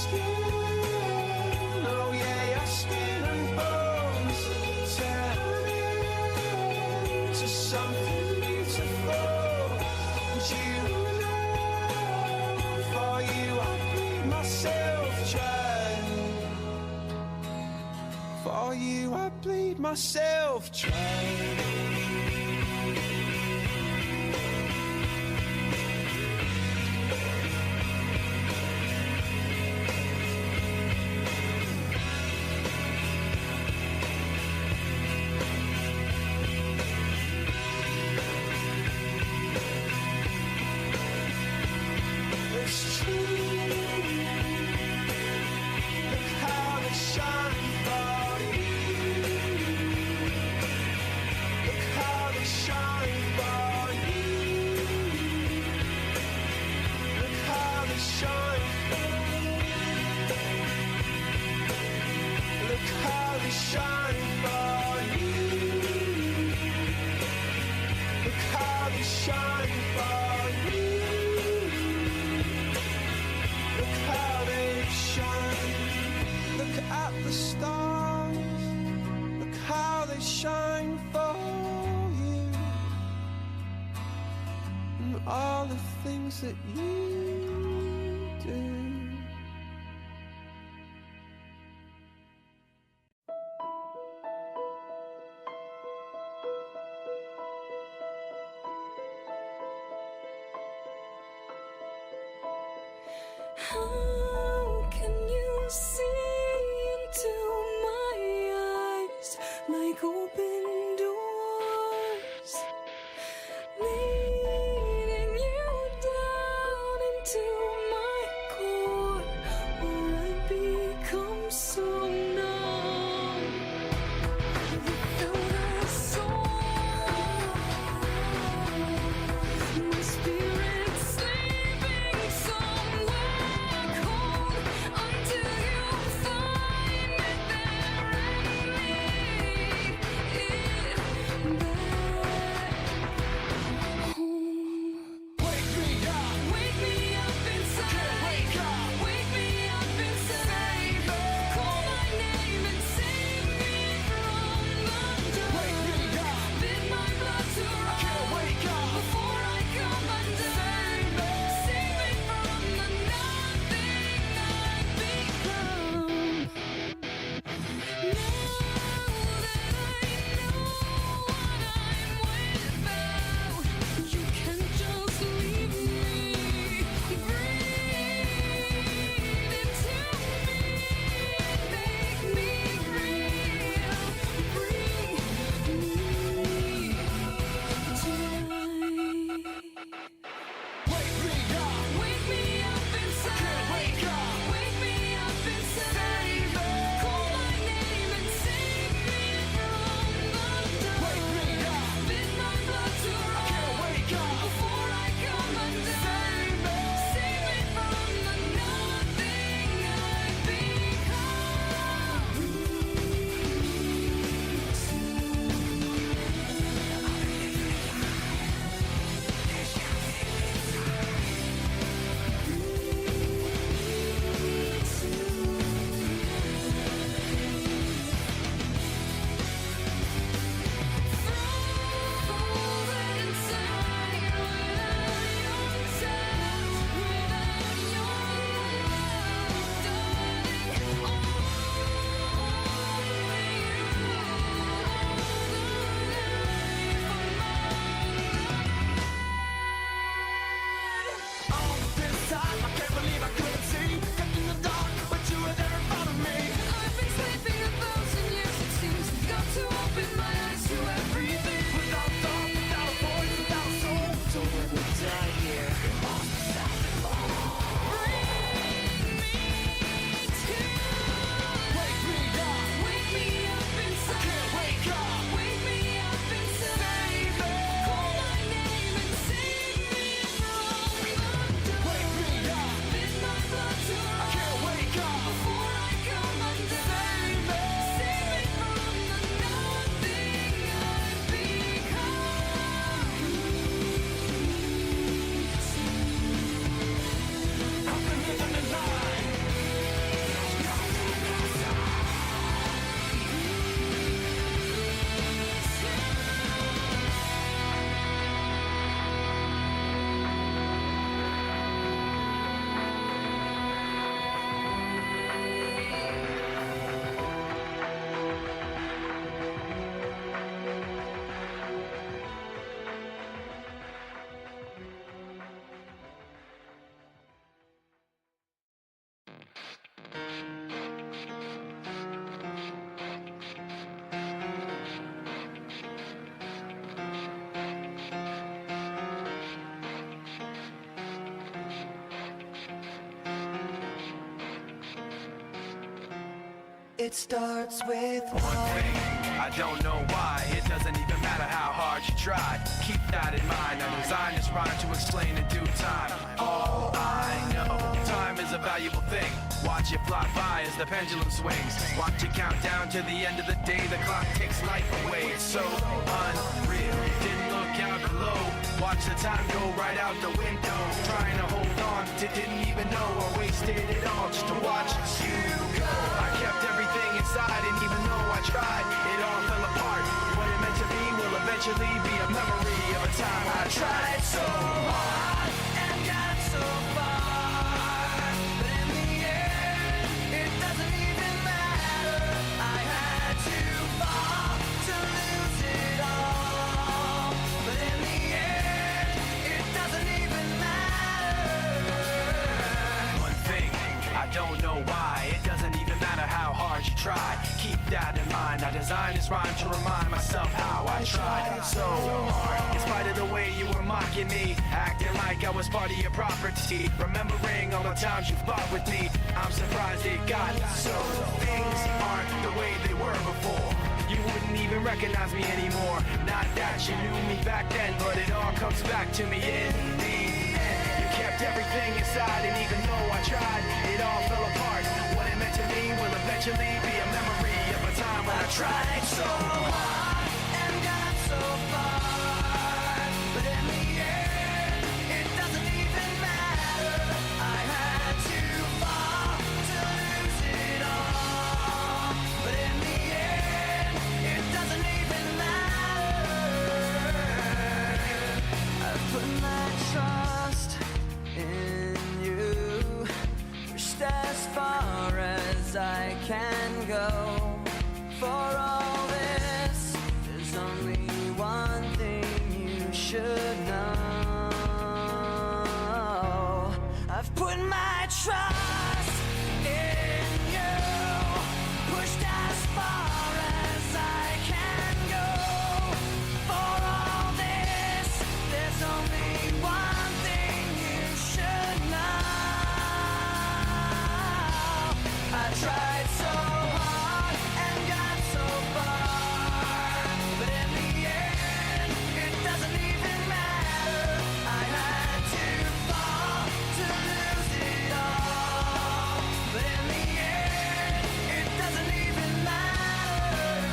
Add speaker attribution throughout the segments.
Speaker 1: skin, oh yeah, your skin and bones turn into something beautiful. And you, for you I bleed myself dry. For you I bleed myself dry. It's true. Look how they shine for you. Look how they shine for you. Look how they shine for you. Look how they shine for you. Look how they shine for you. Look at the stars, look how they shine for you, and all the things that you do.
Speaker 2: How can you see into my eyes like open doors, leading you down into my core, where I become so numb without a soul? My spirit sleeping somewhere.
Speaker 1: It starts with
Speaker 3: One thing, I don't know why. It doesn't even matter how hard you try. Keep that in mind. I designed this rhyme to explain in due time. All I know, time is a valuable thing. Watch it fly by as the pendulum swings. Watch it count down to the end of the day. The clock takes life away. It's so unreal. Didn't look out below. Watch the time go right out the window. Trying to hold on to didn't even know I wasted it all just to watch you go. I kept everything inside, and even though I tried, it all fell apart. What it meant to be will eventually be a memory of a time I tried so hard and got so far. But in the end, it doesn't even matter. I had to fall to lose it all. But in the end, it doesn't even matter. One thing, I don't know why. It doesn't even matter how hard you try. Keep that in mind. I designed this rhyme to remind myself how I tried so hard. In spite of the way you were mocking me, acting like I was part of your property, remembering all the times you fought with me, I'm surprised it got so. Things aren't the way they were before. You wouldn't even recognize me anymore. Not that you knew me back then, but it all comes back to me in the end. You kept everything inside, and even though I tried, it all fell apart. What it meant to me will eventually be a memory of a time when I tried so hard and got so far. But in the end, it doesn't even matter. I had to fall to lose it all. But in the end, it doesn't even matter. I put my trust in you, pushed as far as I can go. For all this, there's only one thing you should know. I've put my trust in you, pushed as far as I can go. For all this, there's only one thing you should know. I tried so hard and got so far, but in the end, it doesn't even matter. I had to fall to lose it all, but in the end, it doesn't even matter.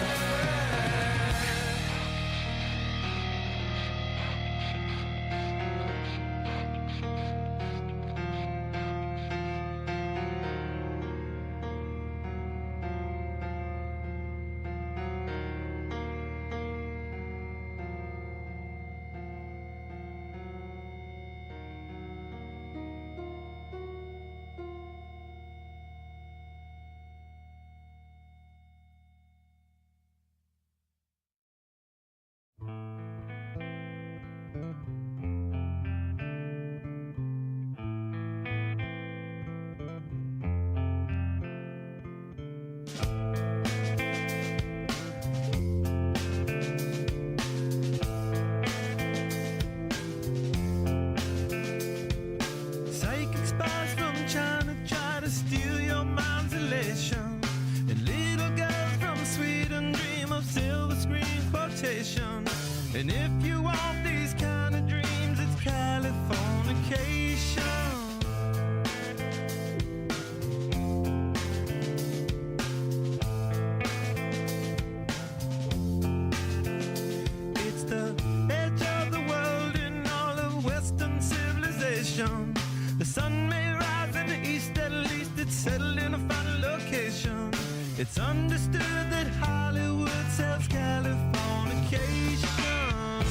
Speaker 4: Psychic spies from China try to steal your mind's elation, and little girls from Sweden dream of silver screen quotation. And if you want these kind of dreams, it's Californication. It's the edge of the world in all of Western civilization. The sun may rise in the east, at least it's settled in a final location. It's understood that Hollywood sells Californication.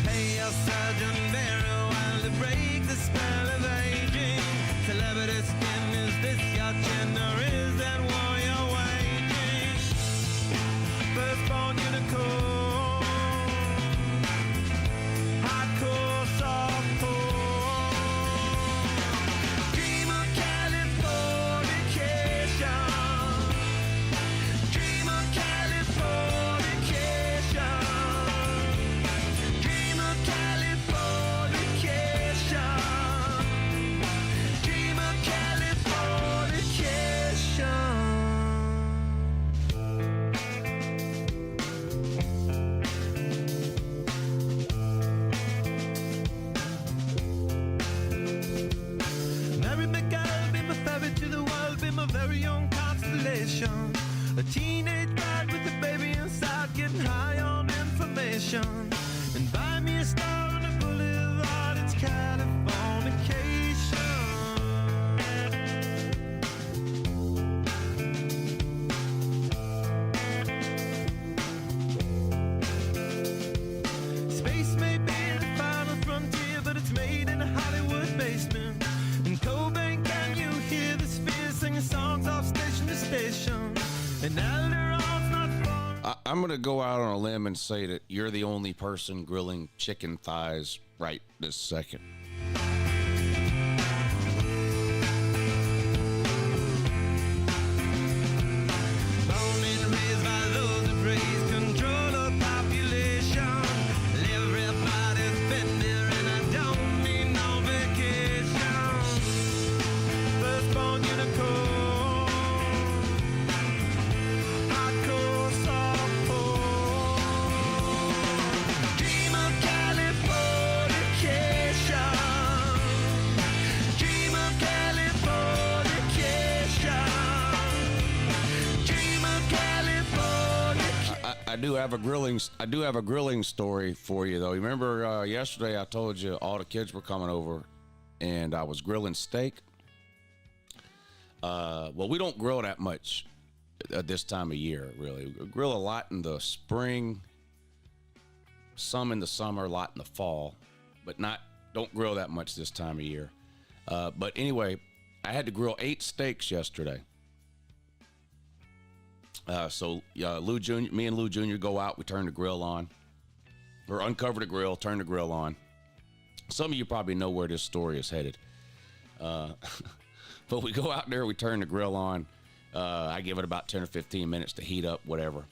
Speaker 4: Pay your surgeon very well to break the spell of aging. Celebrity skin, is this your chin, or is that war you're waging? Firstborn unicorn, station and buy me a star on the boulevard. It's Californication. Space may be the final frontier, but it's made in a Hollywood basement. In Cobain, can you hear the spheres singing songs off station to station? And Alderon's not far.
Speaker 5: I'm going to go out on a limb and say that you're the only person grilling chicken thighs right this second.
Speaker 4: Born and raised by those who praise control of population. Everybody's been there and I don't need no vacation. Firstborn unicorn, hardcore softcore. Dream of Californication. Dream of Californication. Dream of Californication.
Speaker 5: I do have a grilling story for you though. Remember yesterday I told you all the kids were coming over and I was grilling steak. Well, we don't grill that much at this time of year, really. We grill a lot in the spring, some in the summer, a lot in the fall, but don't grill that much this time of year. But anyway, I had to grill 8 steaks yesterday. So Lou Jr., me and Lou Jr. go out, we turn the grill on, or uncover the grill, turn the grill on. Some of you probably know where this story is headed. But we go out there, we turn the grill on. I give it about 10 or 15 minutes to heat up, whatever.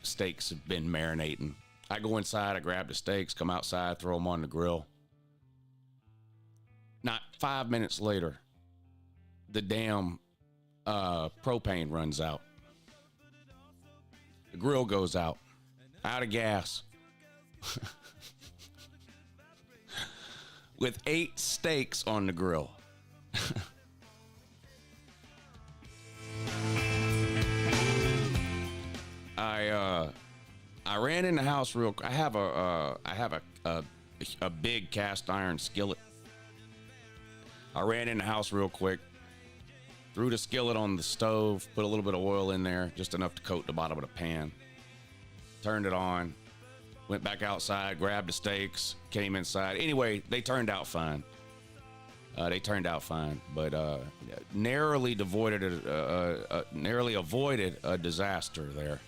Speaker 5: Steaks have been marinating. I go inside, I grab the steaks, come outside, throw them on the grill. Not 5 minutes later, the damn propane runs out. The grill goes out of gas. With 8 steaks on the grill. I ran in the house real quick. I have a big cast iron skillet. I ran in the house real quick, threw the skillet on the stove, put a little bit of oil in there, just enough to coat the bottom of the pan. Turned it on, went back outside, grabbed the steaks, came inside. Anyway, they turned out fine. But narrowly avoided a disaster there.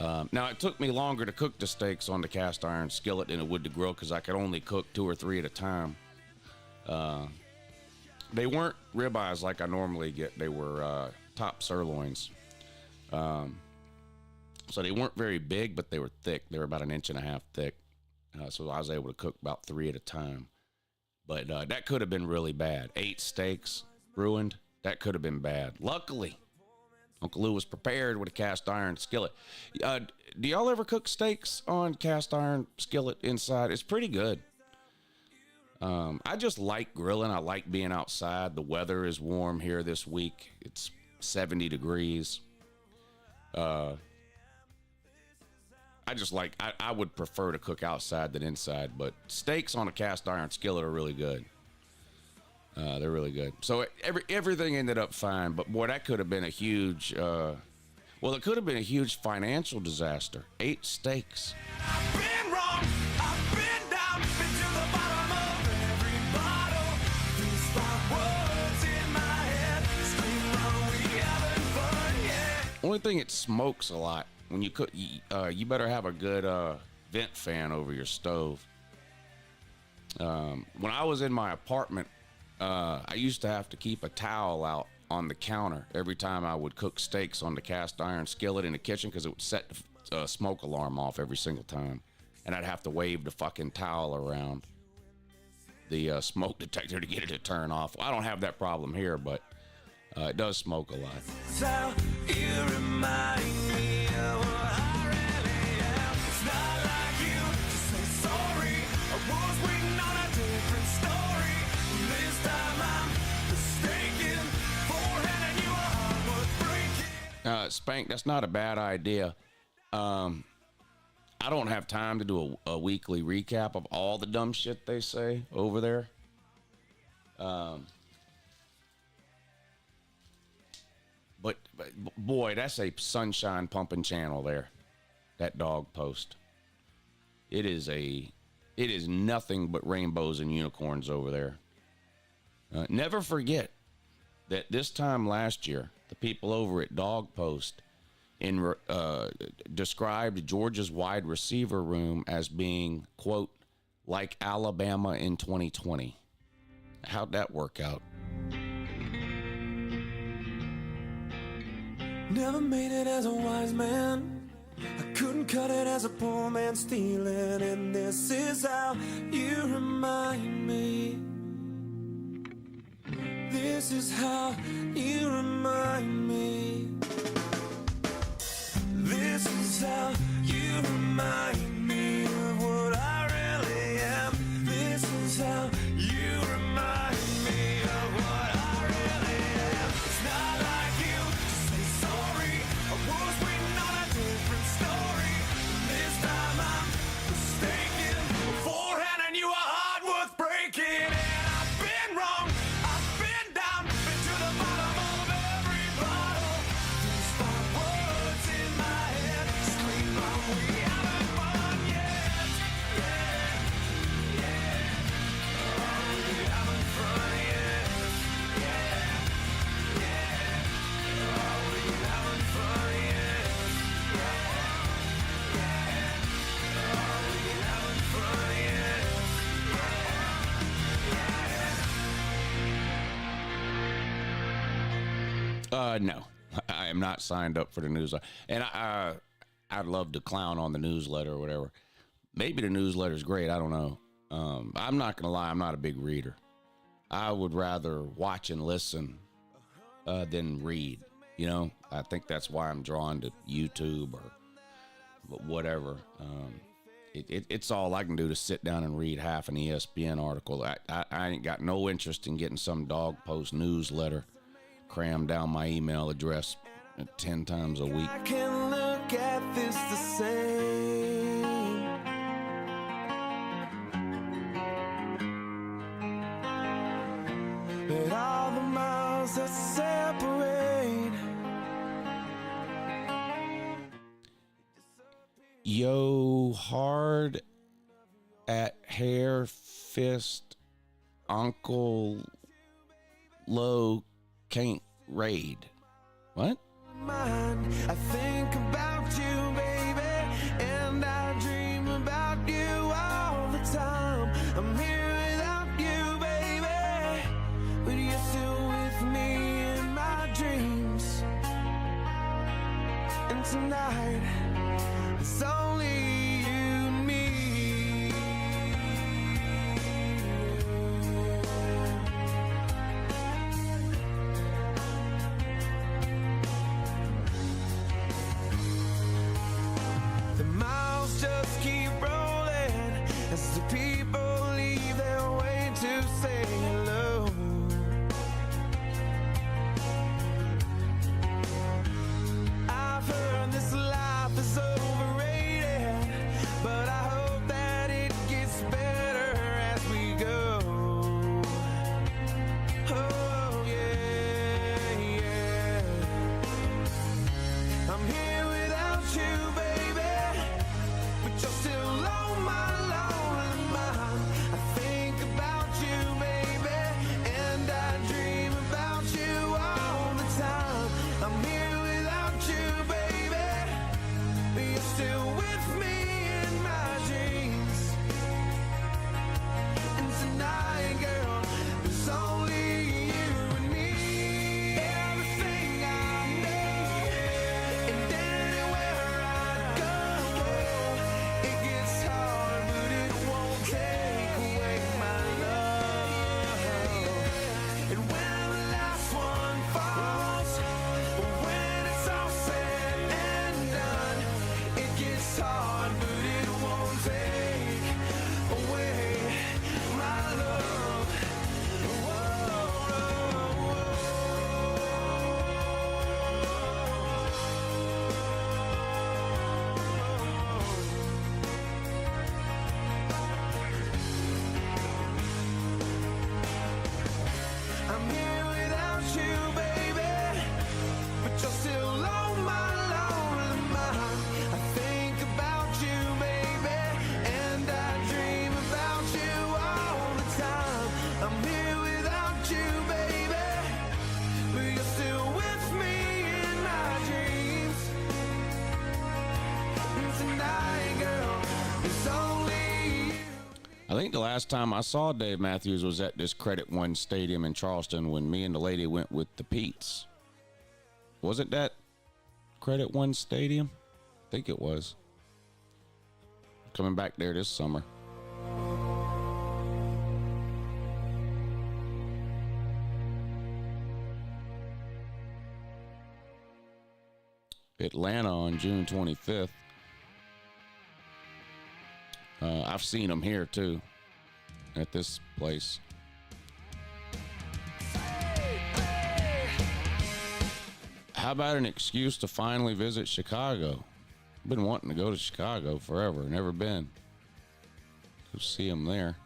Speaker 5: Now, it took me longer to cook the steaks on the cast iron skillet than it would the grill because I could only cook 2 or 3 at a time. They weren't ribeyes like I normally get. They were top sirloins. So they weren't very big, but they were thick. They were about 1.5 inches thick. So I was able to cook about 3 at a time. But that could have been really bad. 8 steaks ruined. That could have been bad. Luckily, Uncle Lou was prepared with a cast iron skillet. Do y'all ever cook steaks on cast iron skillet inside? It's pretty good. I just like grilling. I like being outside. The weather is warm here this week. It's 70 degrees. I would prefer to cook outside than inside, but steaks on a cast iron skillet are really good. They're really good. So everything ended up fine, but boy, that could have been a huge, it could have been a huge financial disaster. 8 steaks.
Speaker 3: I've been wrong, I've been down, been to the bottom of every bottle. These 5 words in my head scream, are we having fun yet?
Speaker 5: Only thing, it smokes a lot. When you cook, you better have a good vent fan over your stove. When I was in my apartment, I used to have to keep a towel out on the counter every time I would cook steaks on the cast iron skillet in the kitchen because it would set the smoke alarm off every single time. And I'd have to wave the fucking towel around the smoke detector to get it to turn off. I don't have that problem here, but it does smoke a lot.
Speaker 3: So you remind me of what I really am. It's not like you to say sorry. I was waiting on a different story. This time I'm mistaken for handing you a heart worth breaking.
Speaker 5: Spank, that's not a bad idea. I I don't have time to do a weekly recap of all the dumb shit they say over there. But boy, that's a sunshine pumping channel there. That dog post. It is nothing but rainbows and unicorns over there. Never forget that this time last year, the people over at Dog Post described Georgia's wide receiver room as being, quote, like Alabama in 2020. How'd that work out?
Speaker 1: Never made it as a wise man. I couldn't cut it as a poor man stealing. And this is how you remind me. This is how you remind me. This is how you remind me of what I really am. This is how you remind me of what I really am. It's not like you to say sorry. I was waiting on a different story. This time I'm mistaken. Beforehand I knew a heart worth breaking. And I've been wrong, I've been down, been to the bottom of every bottle. These five words in my head scream out, we haven't won yet. Yeah, yeah. Oh, we haven't won yet. Yeah, yeah. Oh, we haven't won yet. Yeah, yeah. Oh, we haven't won yet.
Speaker 5: No, I am not signed up for the newsletter. And I'd love to clown on the newsletter or whatever. Maybe the newsletter's great. I don't know. I'm not going to lie. I'm not a big reader. I would rather watch and listen than read. You know, I think that's why I'm drawn to YouTube or whatever. It's all I can do to sit down and read half an ESPN article. I ain't got no interest in getting some Dog Post newsletter crammed down my email address 10 times a week.
Speaker 1: I can look at this the same. But all the miles that separate.
Speaker 5: Yo, hard at hair fist, Uncle Low can't raid. What?
Speaker 1: Mind. I think about you, baby, and I dream about you all the time. I'm here without you, baby, but you're still with me in my dreams. And tonight, it's only you and me. The miles just keep rolling as the people leave their way to say hello. I've heard this life is overrated, but I hope that it gets better as we go. Oh yeah, yeah. I'm here without you, baby, but you're still on my lonely mind. I think about you, baby,
Speaker 5: think the last time I saw Dave Matthews was at this Credit One Stadium in Charleston when me and the lady went with the Peets. Wasn't that Credit One Stadium? I think it was. Coming back there this summer. Atlanta on June 25th. I've seen them here too, at this place. How about an excuse to finally visit Chicago? I've been wanting to go to Chicago forever, never been. Go see them there.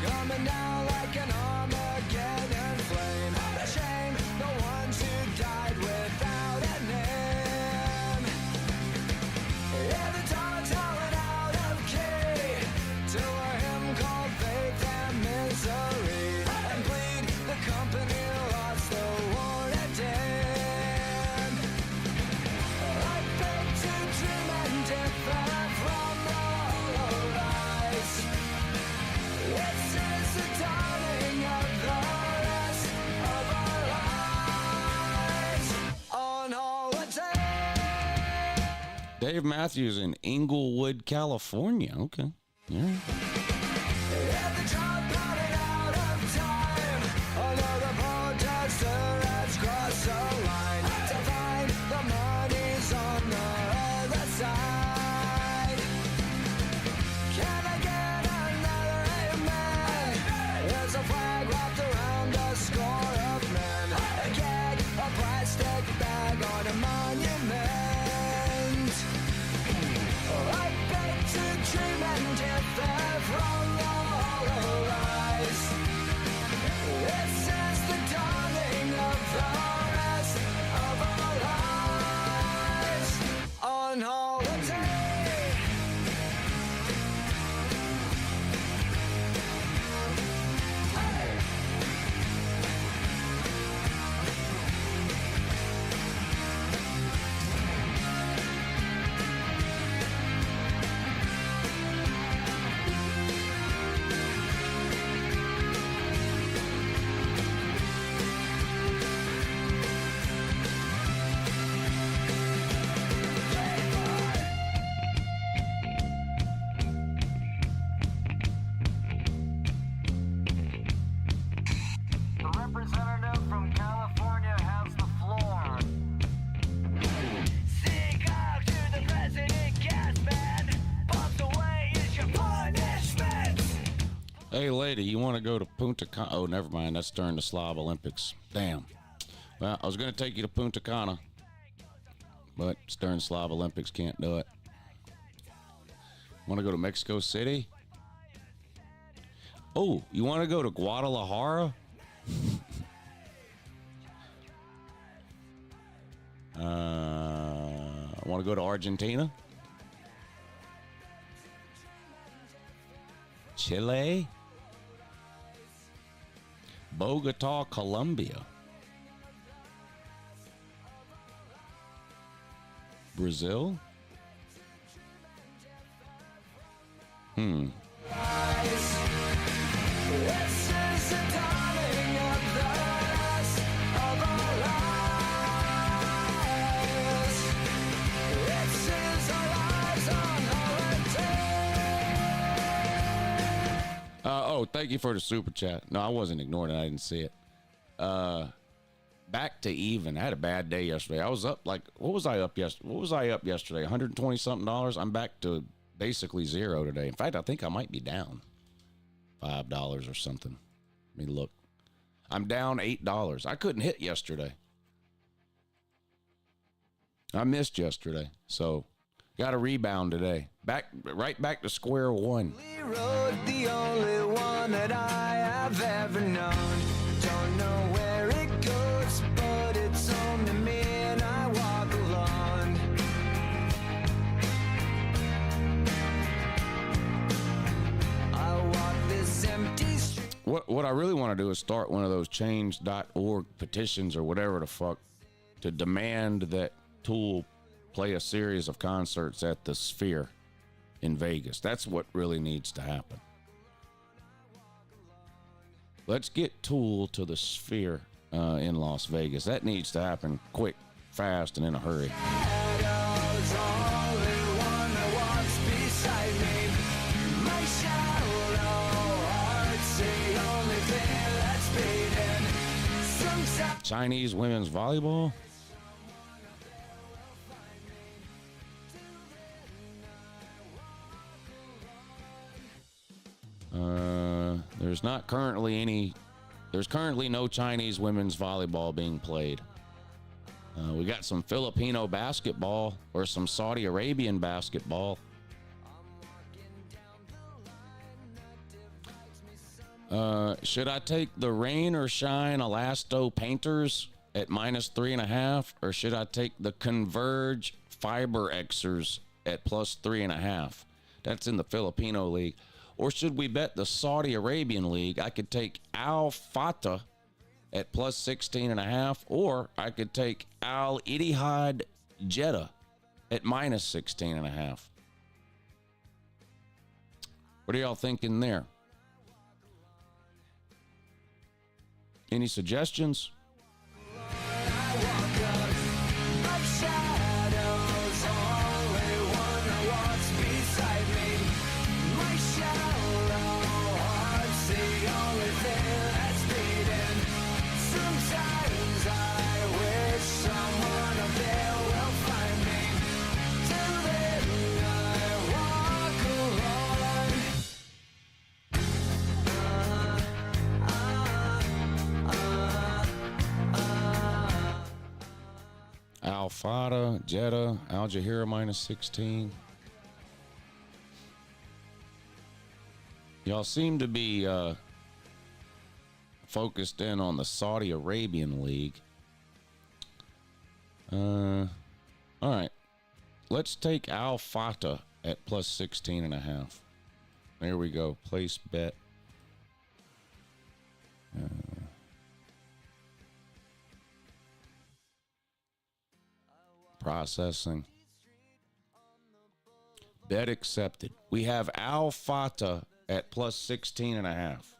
Speaker 1: Coming down like an Armageddon flame. A shame the ones who died without a name. Every time I tell it out of key to a hymn called Faith and Misery, and plead the company lost the war at end. I beg to dream and differ from the hollow lies. This is the dawning of the rest of our lives on holiday.
Speaker 5: Dave Matthews in Inglewood, California. Okay. Yeah.
Speaker 1: At the drop running out of time, another protester has crossed the line to find the money's on the other side. Can I get another amen? There's a flag wrapped around a score of men. A gag, a plastic bag on a monument. I beg to dream and differ from the hollow lies. This is the dawning of the rest of our lives on holiday. Hey.
Speaker 6: The representative from California has the floor.
Speaker 1: Sing out to the president, gas man. Bumped away is your punishment.
Speaker 5: Hey, lady, you want to go to Punta Cana? Oh, never mind. That's during the Slav Olympics. Damn. Well, I was going to take you to Punta Cana, but it's during Slav Olympics. Can't do it. Want to go to Mexico City? Oh, you want to go to Guadalajara? Want to go to Argentina? Chile? Bogota, Colombia? Brazil?
Speaker 1: This is the dawning of the rest of our lives. This is our lives on holiday.
Speaker 5: Oh, thank you for the super chat. No, I wasn't ignoring it. I didn't see it. Back to even. I had a bad day yesterday. I was up like, what was I up yesterday? 120 something dollars. I'm back to basically zero today. In fact, I think I might be down $5 or something. Let me look. I'm down $8. I couldn't hit yesterday. I missed yesterday. So got a rebound today. Right back to square one.
Speaker 1: Lee Road, the only one that I have ever known. Don't know where it goes, but it's home to me and I walk alone. I walk this empty street.
Speaker 5: What I really want to do is start one of those change.org petitions or whatever the fuck to demand that Tool play a series of concerts at the Sphere in Vegas. That's what really needs to happen. Let's get Tool to the Sphere in Las Vegas. That needs to happen quick, fast, and in a hurry.
Speaker 1: Shadows, only one that walks beside me. My shallow heart's the only thing that's beating. Sometimes
Speaker 5: Chinese women's volleyball. There's currently no Chinese women's volleyball being played. We got some Filipino basketball or some Saudi Arabian basketball. Should I take the Rain or Shine Elasto Painters at -3.5, or should I take the Converge Fiber Xers at +3.5? That's in the Filipino league. Or should we bet the Saudi Arabian league? I could take Al Fatah at +16.5, or I could take Al Ittihad Jeddah at -16.5. What are y'all thinking there? Any suggestions?
Speaker 1: my shadows, only one that walks beside me. My shallow heart's the only thing that's beating. Sometimes I wish someone up there will find me. Till then I walk alone.
Speaker 5: Al Fatah, Jeddah, Al Jahira -16. Y'all seem to be focused in on the Saudi Arabian league. All right. Let's take Al Fatah at +16.5. There we go. Place bet. Processing. Bet accepted. We have Al Fatah at +16.5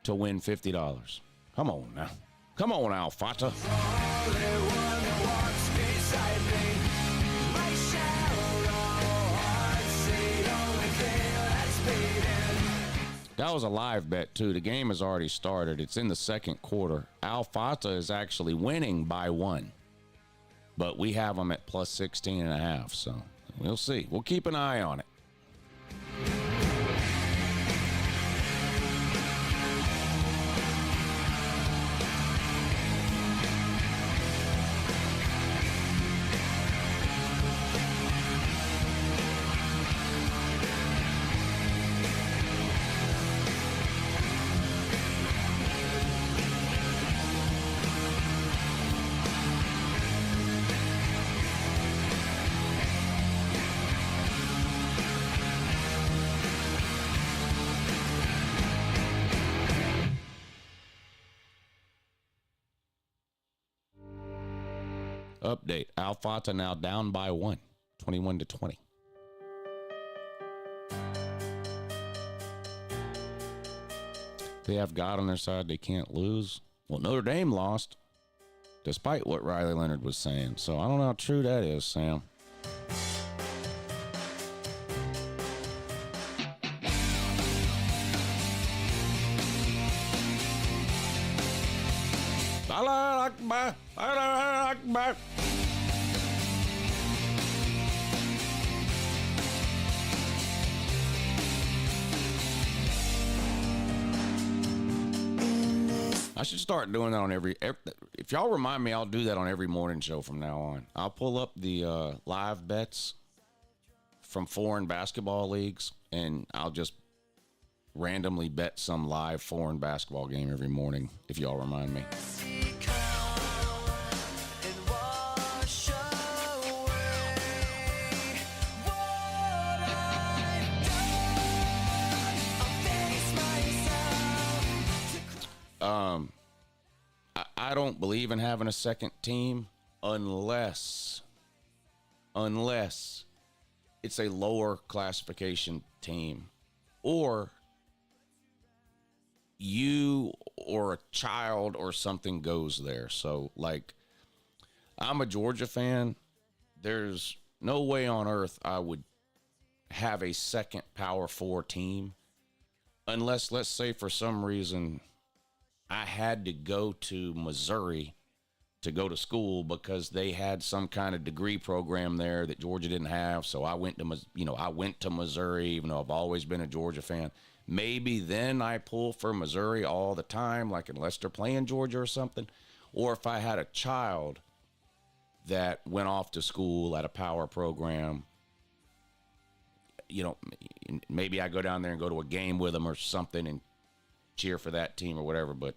Speaker 5: to win $50. Come on now. Come on, Al Fatah. That was a live bet, too. The game has already started. It's in the second quarter. Al Fatah is actually winning by 1. But we have them at +16.5, so we'll see. We'll keep an eye on it. Update. Al Fatah now down by 1, 21-20. They have God on their side. They can't lose. Well, Notre Dame lost, despite what Riley Leonard was saying. So I don't know how true that is, Sam. Allah Akbar, Allah Akbar. I should start doing that on every if y'all remind me, I'll do that on every morning show from now on. I'll pull up the live bets from foreign basketball leagues, and I'll just randomly bet some live foreign basketball game every morning, if y'all remind me. I don't believe in having a second team unless it's it's a lower classification team, or you or a child or something goes there. So, like, I'm a Georgia fan. There's no way on earth I would have a second Power 4 team unless, let's say, for some reason I had to go to Missouri to go to school because they had some kind of degree program there that Georgia didn't have. So I went to Missouri, even though I've always been a Georgia fan. Maybe then I pull for Missouri all the time, like unless they're playing Georgia or something. Or if I had a child that went off to school at a power program, maybe I go down there and go to a game with them or something and cheer for that team or whatever. But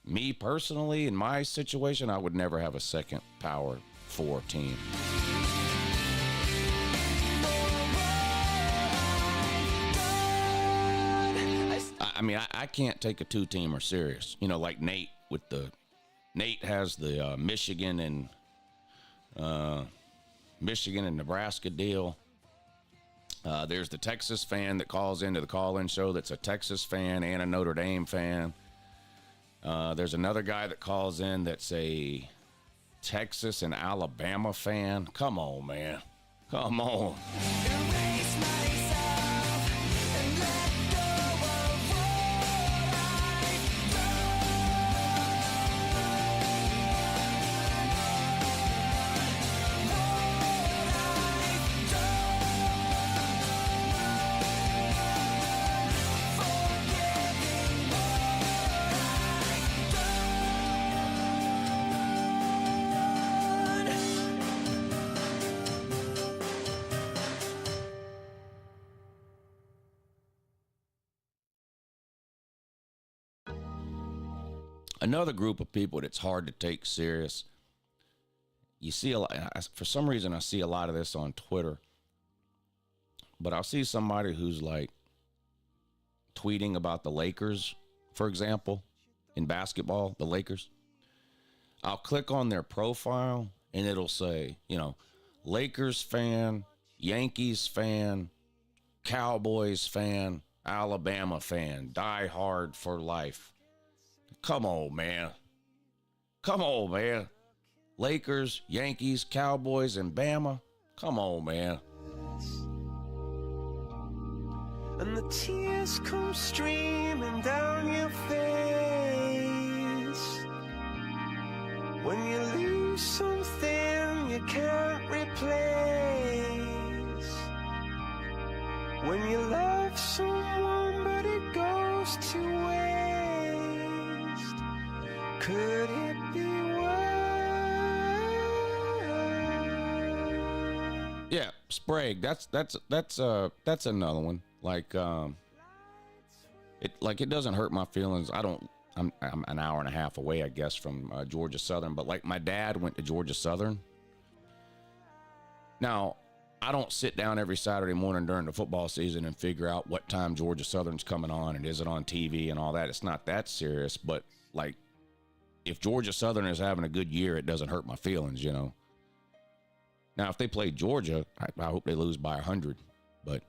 Speaker 5: me personally, in my situation, I would never have a second Power 4 team. I mean, I can't take a two-teamer serious. Like Nate has the Michigan and Nebraska deal. There's the Texas fan that calls into the call-in show that's a Texas fan and a Notre Dame fan. There's another guy that calls in that's a Texas and Alabama fan. Come on, man. Come on. Another group of people that's hard to take serious. You see a lot, for some reason I see a lot of this on Twitter, but I'll see somebody who's like tweeting about the Lakers, for example, in basketball, the Lakers. I'll click on their profile and it'll say, Lakers fan, Yankees fan, Cowboys fan, Alabama fan, die hard for life. Come on, man. Come on, man. Lakers, Yankees, Cowboys, and Bama. Come on, man.
Speaker 1: And the tears come streaming down your face when you lose something you can't replace, when you love someone but it goes to waste. Could it be worse?
Speaker 5: Yeah, Sprague. That's another one. Like it doesn't hurt my feelings. I'm an hour and a half away, I guess, from Georgia Southern. But like my dad went to Georgia Southern. Now, I don't sit down every Saturday morning during the football season and figure out what time Georgia Southern's coming on and is it on TV and all that. It's not that serious, but like if Georgia Southern is having a good year, it doesn't hurt my feelings, Now, if they play Georgia, I hope they lose by 100. But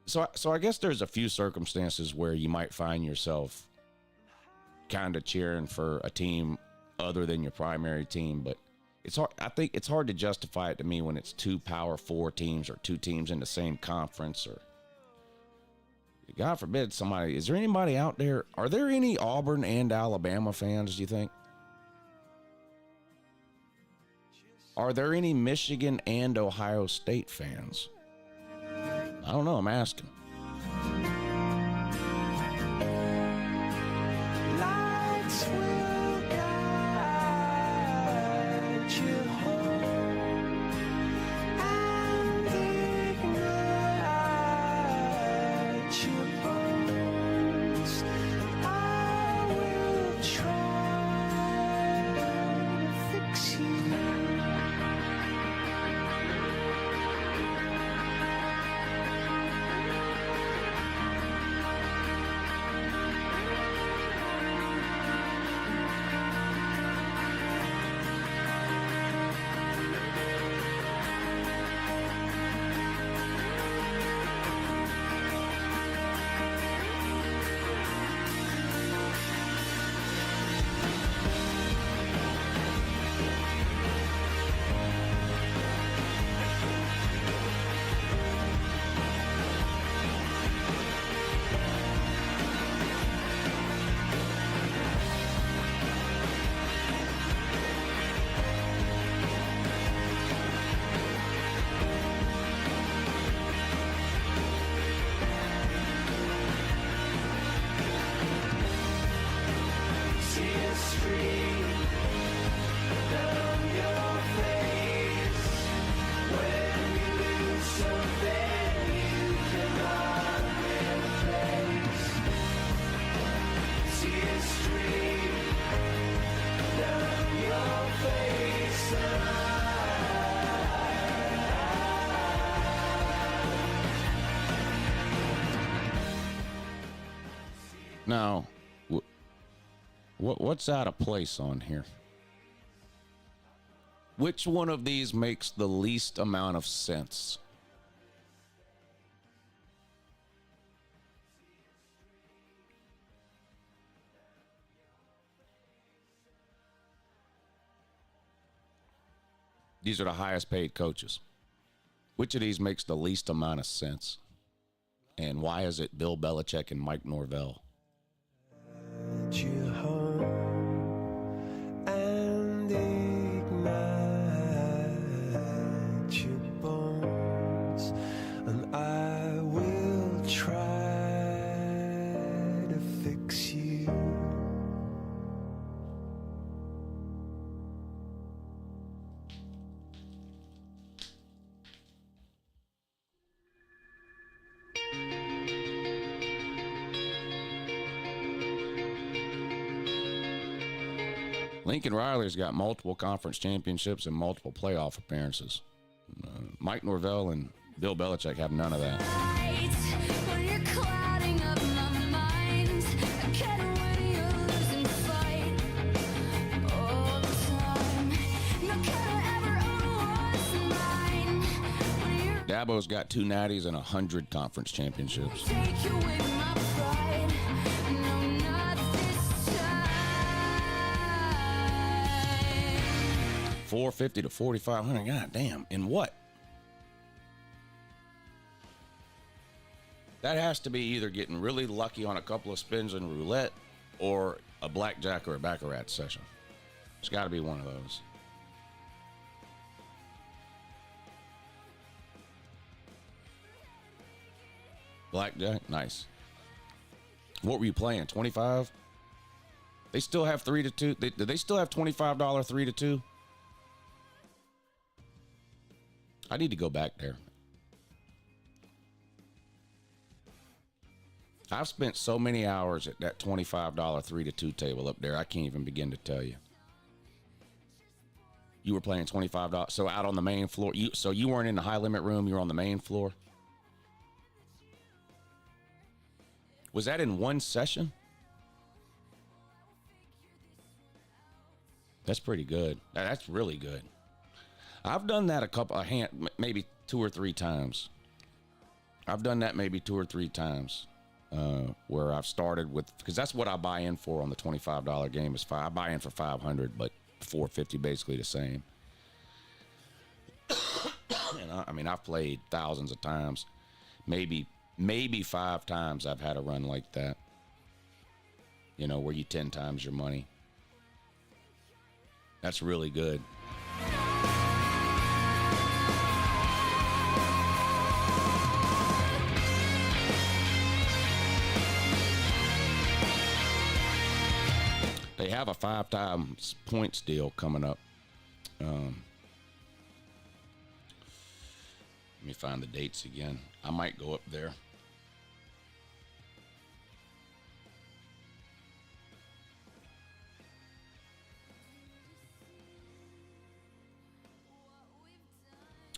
Speaker 5: so I guess there's a few circumstances where you might find yourself kind of cheering for a team other than your primary team, but it's hard. I think it's hard to justify it to me when it's two Power 4 teams or two teams in the same conference, or God forbid somebody. Is there anybody out there? Are there any Auburn and Alabama fans, do you think? Are there any Michigan and Ohio State fans? I don't know. I'm asking.
Speaker 1: Lights will guide you home and ignite your bones. I will try to fix you.
Speaker 5: Now, what's out of place on here? Which one of these makes the least amount of sense? These are the highest paid coaches. Which of these makes the least amount of sense? And why is it Bill Belichick and Mike Norvell?
Speaker 1: You home and ignite your bones, and I will try to fix you.
Speaker 5: Lincoln Riley's got multiple conference championships and multiple playoff appearances. Mike Norvell and Bill Belichick have none of that.
Speaker 2: When you're clouding up my mind, I get it when you're losing fight all the time. No care ever own what's mine. When you're
Speaker 5: Dabo's got 2 natties and 100 conference championships.
Speaker 2: take away my pride. No, not this time.
Speaker 5: 450 to 4,500. God damn. In what? That has to be either getting really lucky on a couple of spins in roulette or a blackjack or a baccarat session. It's got to be one of those. Blackjack, nice. What were you playing? 25? They still have 3 to 2. Do they still have $25 3 to 2? I need to go back there. I've spent so many hours at that $25 3 to 2 table up there, I can't even begin to tell you. You were playing $25. So out on the main floor. So you weren't in the high limit room, you were on the main floor. Was that in one session? That's pretty good. That's really good. I've done that maybe 2 or 3 times. I've done that maybe 2 or 3 times. Where I've started with, because that's what I buy in for on the $25 game is I buy in for 500, but 450 basically the same. And I mean, I've played thousands of times. Maybe 5 times I've had a run like that. You know, where you 10 times your money. That's really good. They have a 5 times points deal coming up. Let me find the dates again. I might go up there.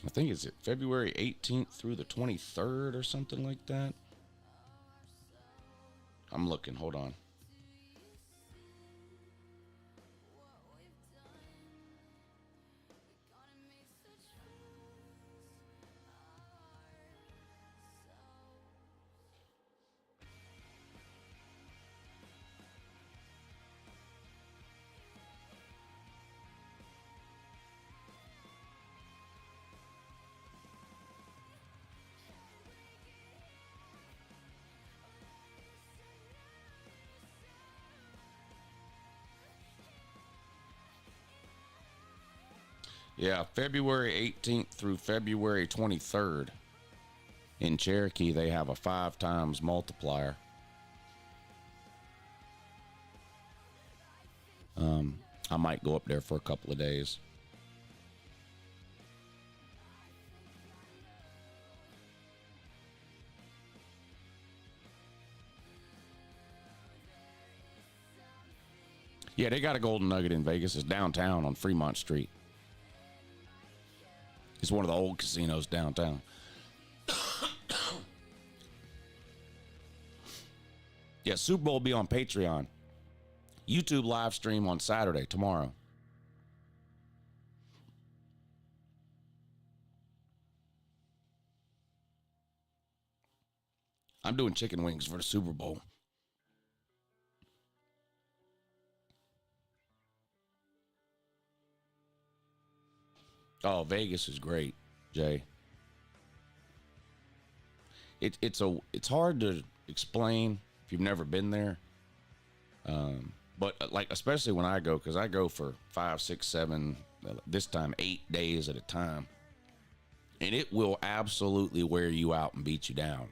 Speaker 5: I think it's February 18th through the 23rd or something like that. I'm looking. Hold on. Yeah, February 18th through February 23rd. In Cherokee, they have a 5 times multiplier. I might go up there for a couple of days. Yeah, they got a Golden Nugget in Vegas. It's downtown on Fremont Street. It's one of the old casinos downtown. Yeah, Super Bowl will be on Patreon. YouTube live stream on Saturday, tomorrow. I'm doing chicken wings for the Super Bowl. Oh, Vegas is great, Jay. It's hard to explain if you've never been there. But like, especially when I go, because I go for 5, 6, 7, this time 8 days at a time, and it will absolutely wear you out and beat you down.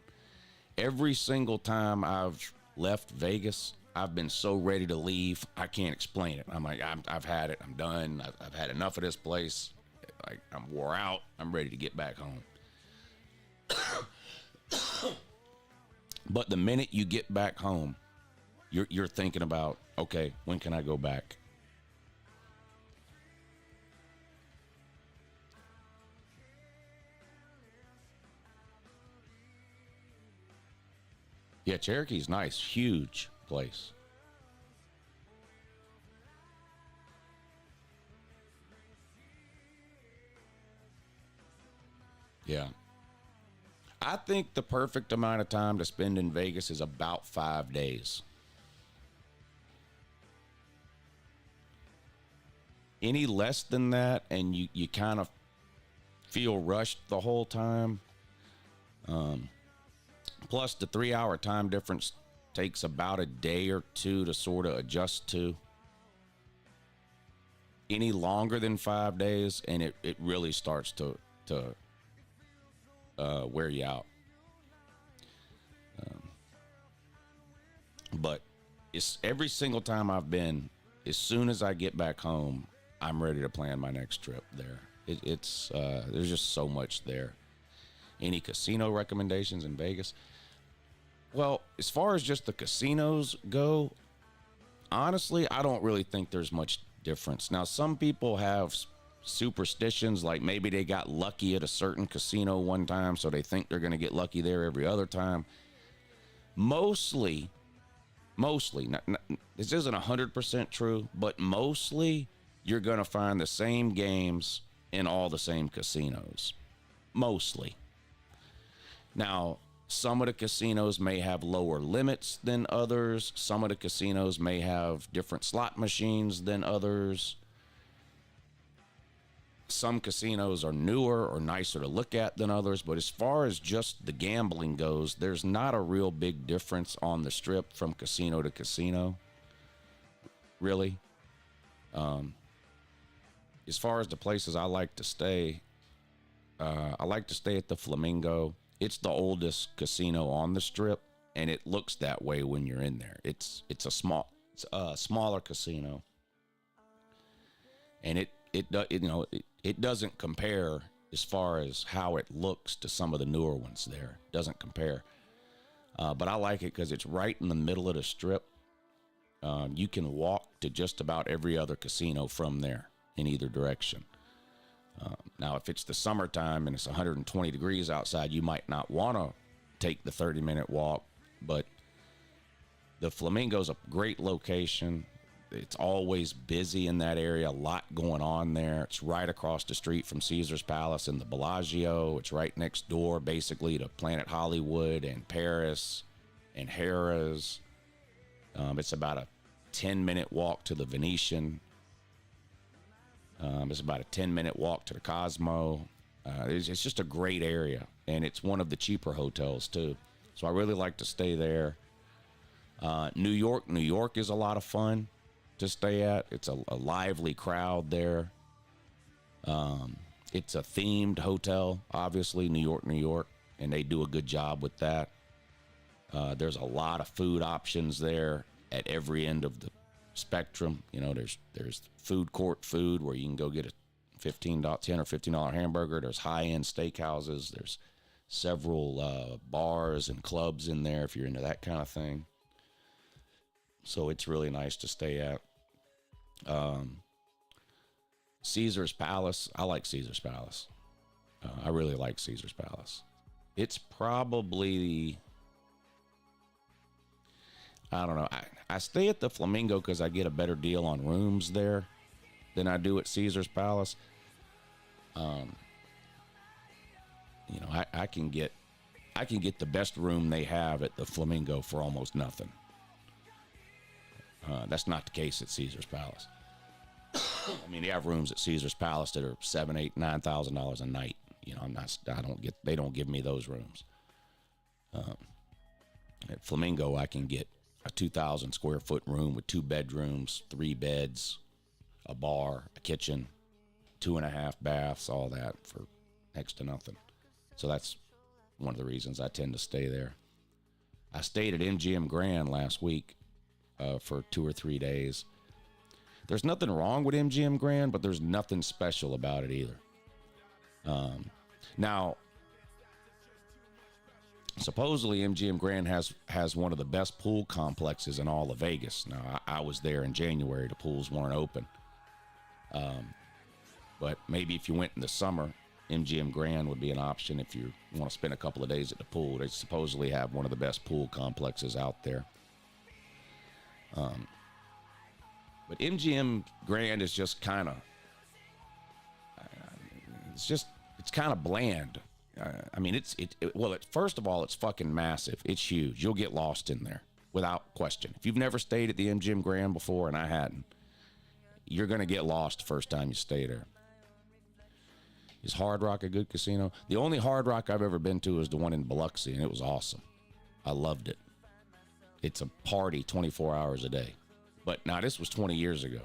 Speaker 5: Every single time I've left Vegas, I've been so ready to leave. I can't explain it. I'm like, I've had it. I'm done. I've had enough of this place. Like, I'm wore out. I'm ready to get back home. But the minute you get back home, you're thinking about, okay, when can I go back? Yeah, Cherokee's nice. Huge place. Yeah. I think the perfect amount of time to spend in Vegas is about 5 days. Any less than that, and you kind of feel rushed the whole time. Plus, the 3-hour time difference takes about a day or two to sort of adjust to. Any longer than 5 days, and it really starts to wear you out. But it's every single time I've been, as soon as I get back home, I'm ready to plan my next trip there. It's there's just so much there. Any casino recommendations in Vegas? Well, as far as just the casinos go, honestly, I don't really think there's much difference. Now, some people have superstitions, like maybe they got lucky at a certain casino one time, so they think they're going to get lucky there every other time. Mostly, this isn't 100% true, but mostly you're going to find the same games in all the same casinos. Mostly. Now, some of the casinos may have lower limits than others. Some of the casinos may have different slot machines than others. Some casinos are newer or nicer to look at than others, but as far as just the gambling goes, there's not a real big difference on the Strip from casino to casino, really. As far as the places I like to stay at the Flamingo. It's the oldest casino on the Strip, and it looks that way when you're in there. It's a smaller casino, and it doesn't compare as far as how it looks to some of the newer ones there. It doesn't compare. But I like it because it's right in the middle of the Strip. You can walk to just about every other casino from there in either direction. Now, if it's the summertime and it's 120 degrees outside, you might not want to take the 30-minute walk. But the Flamingo's a great location. It's always busy in that area, a lot going on there. It's right across the street from Caesar's Palace and the Bellagio. It's right next door, basically, to Planet Hollywood and Paris and Harrah's. It's about a 10-minute walk to the Venetian. It's about a 10-minute walk to the Cosmo. It's just a great area, and it's one of the cheaper hotels, too. So I really like to stay there. New York is a lot of fun to stay at. It's a lively crowd there. It's a themed hotel, obviously, New York, and they do a good job with that. There's a lot of food options there at every end of the spectrum. You know, there's food court food where you can go get a $10 or $15 hamburger. There's high-end steakhouses. There's several bars and clubs in there if you're into that kind of thing. So it's really nice to stay at. Caesar's Palace. I like Caesar's Palace. I really like Caesar's Palace. It's probably, I don't know. I stay at the Flamingo because I get a better deal on rooms there than I do at Caesar's Palace. You know, I can get the best room they have at the Flamingo for almost nothing. That's not the case at Caesar's Palace. I mean, they have rooms at Caesar's Palace that are $7,000, $8,000, $9,000 a night. You know, they don't give me those rooms. At Flamingo, I can get a 2,000 square foot room with 2 bedrooms, 3 beds, a bar, a kitchen, 2.5 baths, all that for next to nothing. So that's one of the reasons I tend to stay there. I stayed at MGM Grand last week for 2 or 3 days. There's nothing wrong with MGM Grand, but there's nothing special about it either. Now, supposedly MGM Grand has one of the best pool complexes in all of Vegas. Now, I was there in January. The pools weren't open. But maybe if you went in the summer, MGM Grand would be an option if you want to spend a couple of days at the pool. They supposedly have one of the best pool complexes out there. But MGM Grand is just kind of, it's kind of bland. I mean, first of all, it's fucking massive. It's huge. You'll get lost in there without question. If you've never stayed at the MGM Grand before, and I hadn't, you're going to get lost the first time you stay there. Is Hard Rock a good casino? The only Hard Rock I've ever been to is the one in Biloxi, and it was awesome. I loved it. It's a party 24 hours a day. But now this was 20 years ago.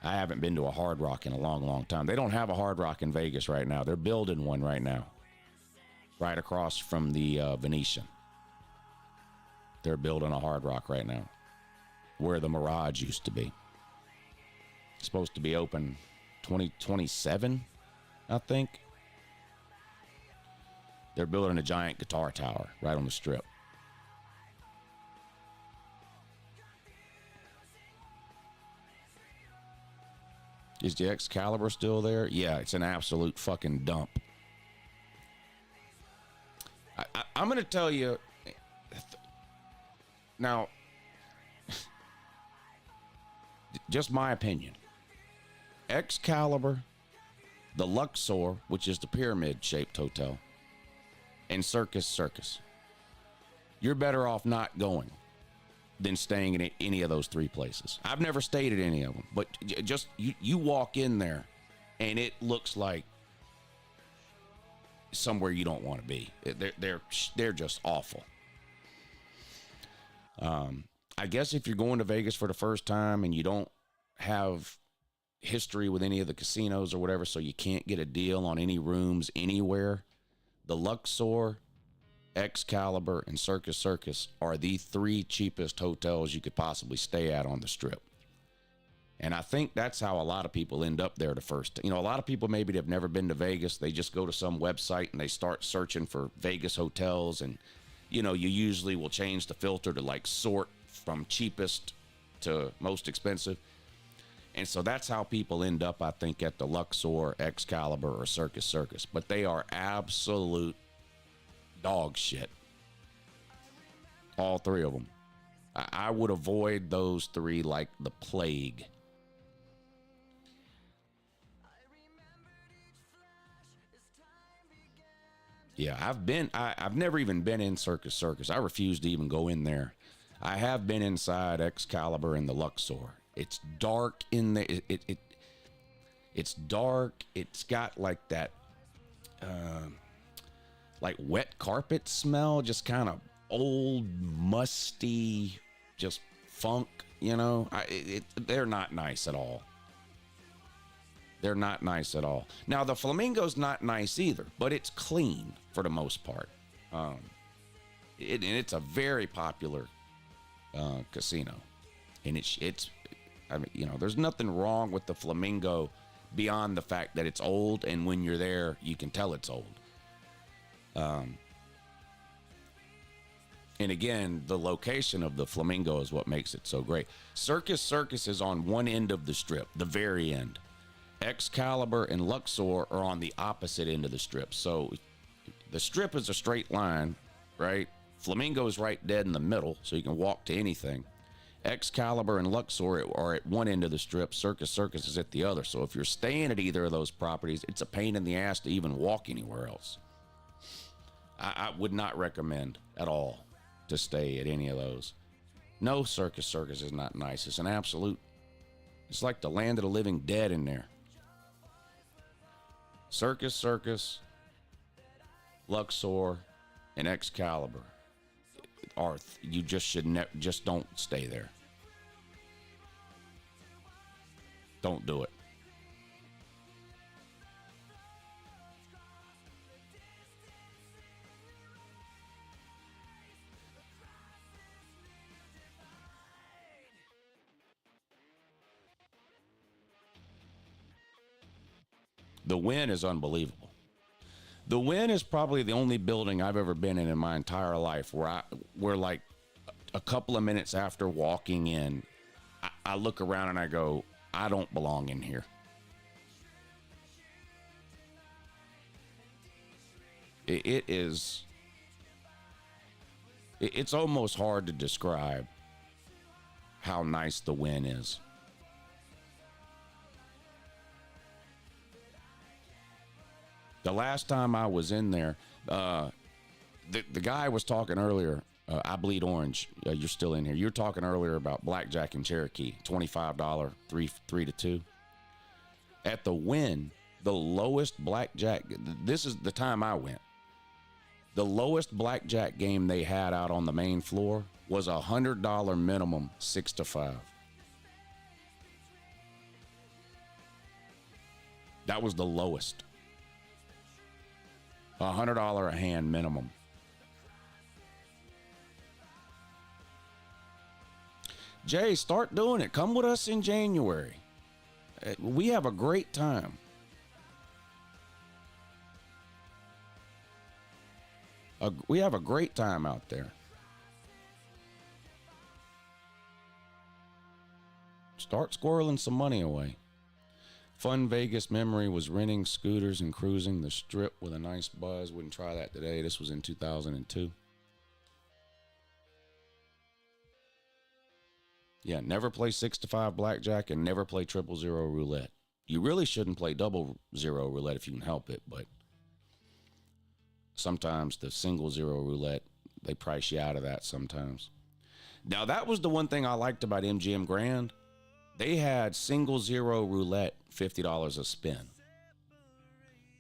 Speaker 5: I haven't been to a Hard Rock in a long, long time. They don't have a Hard Rock in Vegas right now. They're building one right now, right across from the Venetian. They're building a Hard Rock right now, where the Mirage used to be. It's supposed to be open 2027, I think. They're building a giant guitar tower right on the Strip. Is the Excalibur still there? Yeah, it's an absolute fucking dump. I'm going to tell you now, just my opinion. Excalibur, the Luxor, which is the pyramid-shaped hotel, and Circus. You're better off not going than staying in any of those 3 places. I've never stayed at any of them, but just you walk in there and it looks like somewhere you don't want to be. They're just awful. I guess if you're going to Vegas for the first time and you don't have history with any of the casinos or whatever, so you can't get a deal on any rooms anywhere, the Luxor, Excalibur, and Circus are the 3 cheapest hotels you could possibly stay at on the Strip. And I think that's how a lot of people end up there the first. You know, a lot of people, maybe they've never been to Vegas. They just go to some website and they start searching for Vegas hotels. And, you know, you usually will change the filter to like sort from cheapest to most expensive. And so that's how people end up, I think, at the Luxor, Excalibur, or Circus. But they are absolute dog shit. All 3 of them. I would avoid those 3 like the plague. Yeah, I've never even been in Circus. I refuse to even go in there. I have been inside Excalibur and the Luxor. It's dark in there. It's dark. It's got like that like wet carpet smell, just kind of old, musty, just funk, you know. They're not nice at all. They're not nice at all. Now, the Flamingo's not nice either, but it's clean for the most part. And it's a very popular casino. And it's I mean, you know, there's nothing wrong with the Flamingo beyond the fact that it's old, and when you're there, you can tell it's old. And again, the location of the Flamingo is what makes it so great. Circus is on one end of the Strip, the very end. Excalibur and Luxor are on the opposite end of the Strip. So the Strip is a straight line, right? Flamingo's right dead in the middle, so you can walk to anything. Excalibur and Luxor are at one end of the strip. Circus is at the other. So if you're staying at either of those properties, it's a pain in the ass to even walk anywhere else. I would not recommend at all to stay at any of those. No, Circus is not nice. It's an absolute, it's like the land of the living dead in there. Circus, Luxor, and Excalibur. You just should just don't stay there. Don't do it. The Wynn is unbelievable. The Wynn is probably the only building I've ever been in my entire life where like a couple of minutes after walking in, I look around and I go, I don't belong in here. It's almost hard to describe how nice the Wynn is. The last time I was in there, the guy was talking earlier. I bleed orange. You're still in here. You were talking earlier about blackjack and Cherokee, $25, 3 to 2. At the Wynn, the lowest blackjack. This is the time I went. The lowest blackjack game they had out on the main floor was $100 minimum, 6 to 5. That was the lowest. $100 a hand minimum. Jay, start doing it. Come with us in January. We have a great time. We have a great time out there. Start squirreling some money away. Fun Vegas memory was renting scooters and cruising the strip with a nice buzz. Wouldn't try that today. This was in 2002. Yeah, never play 6 to 5 blackjack and never play 000 roulette. You really shouldn't play 00 roulette if you can help it, but sometimes the 0 roulette, they price you out of that sometimes. Now, that was the one thing I liked about MGM Grand. They had 0 roulette, $50 a spin.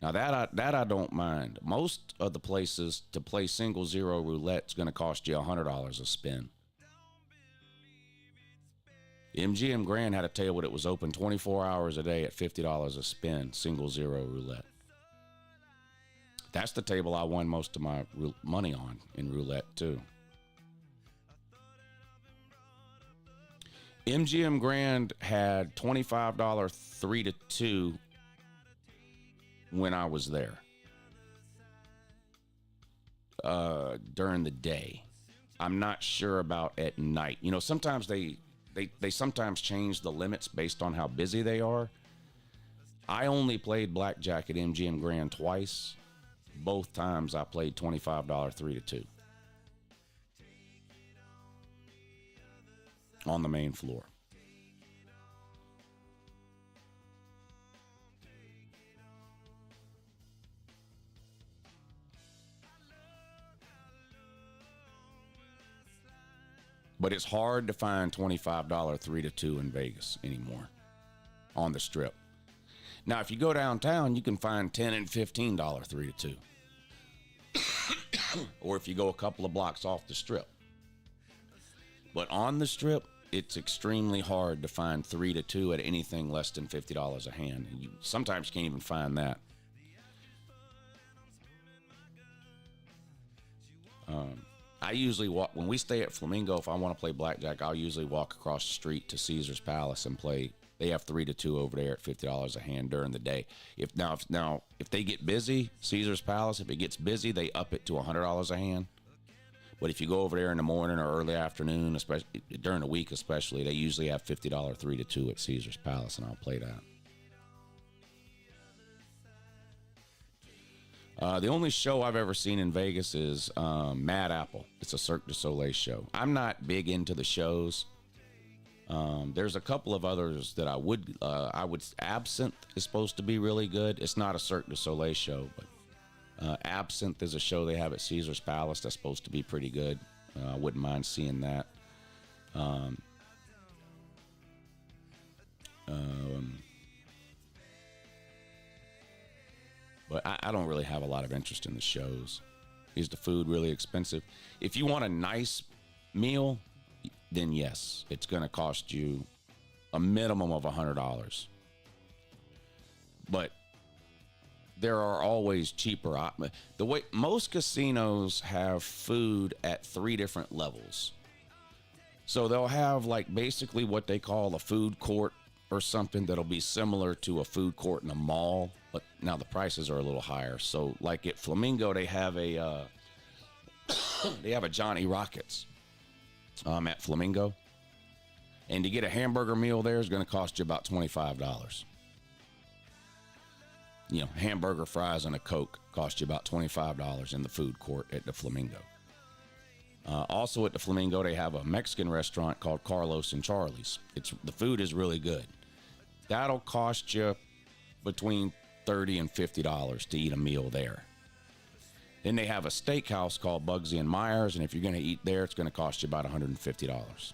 Speaker 5: Now that I don't mind. Most of the places to play 0 roulette is going to cost you $100 a spin. MGM Grand had a table that was open 24 hours a day at $50 a spin, 0 roulette. That's the table I won most of my money on in roulette too. MGM Grand had $25 3 to 2 when I was there during the day. I'm not sure about at night. You know, sometimes they sometimes change the limits based on how busy they are. I only played blackjack at MGM Grand twice. Both times I played $25 3 to 2 on the main floor. But it's hard to find $25 3 to 2 in Vegas anymore on the strip. Now, if you go downtown, you can find $10 and $15 3 to 2. Or if you go a couple of blocks off the strip. But on the strip, it's extremely hard to find 3 to 2 at anything less than $50 a hand. You sometimes can't even find that. I usually walk, when we stay at Flamingo, if I want to play blackjack, I'll usually walk across the street to Caesar's Palace and play. They have 3 to 2 over there at $50 a hand during the day. If they get busy, Caesar's Palace, if it gets busy, they up it to $100 a hand. But if you go over there in the morning or early afternoon, especially during the week, especially, they usually have $50 3 to 2 at Caesar's Palace, and I'll play that. The only show I've ever seen in Vegas is Mad Apple. It's a Cirque du Soleil show. I'm not big into the shows. There's a couple of others that I would. Absinthe is supposed to be really good. It's not a Cirque du Soleil show, but Absinthe is a show they have at Caesar's Palace that's supposed to be pretty good. I wouldn't mind seeing that. But I don't really have a lot of interest in the shows. Is the food really expensive? If you want a nice meal, then yes, it's going to cost you a minimum of $100. But there are always cheaper. The way most casinos have food at 3 different levels. So they'll have like basically what they call a food court or something that'll be similar to a food court in a mall, but now the prices are a little higher. So like at Flamingo, they have a Johnny Rockets at Flamingo, and to get a hamburger meal there is going to cost you about $25. You know, hamburger, fries, and a Coke cost you about $25 in the food court at the Flamingo. Also at the Flamingo, they have a Mexican restaurant called Carlos and Charlie's. The food is really good. That'll cost you between $30 and $50 to eat a meal there. Then they have a steakhouse called Bugsy and Myers, and if you're going to eat there, it's going to cost you about $150.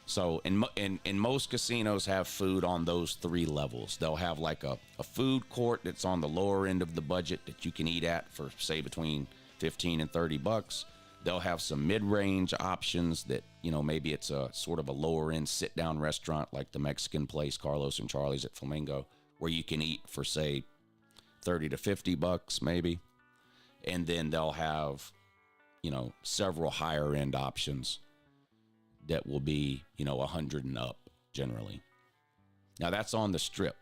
Speaker 5: So, in most casinos have food on those 3 levels. They'll have like a food court that's on the lower end of the budget that you can eat at for, say, between $15 and $30. They'll have some mid-range options that, you know, maybe it's a sort of a lower-end sit-down restaurant like the Mexican place, Carlos and Charlie's at Flamingo, where you can eat for, say, $30 to $50 maybe. And then they'll have, you know, several higher-end options that will be, you know, 100 and up generally. Now, that's on the Strip.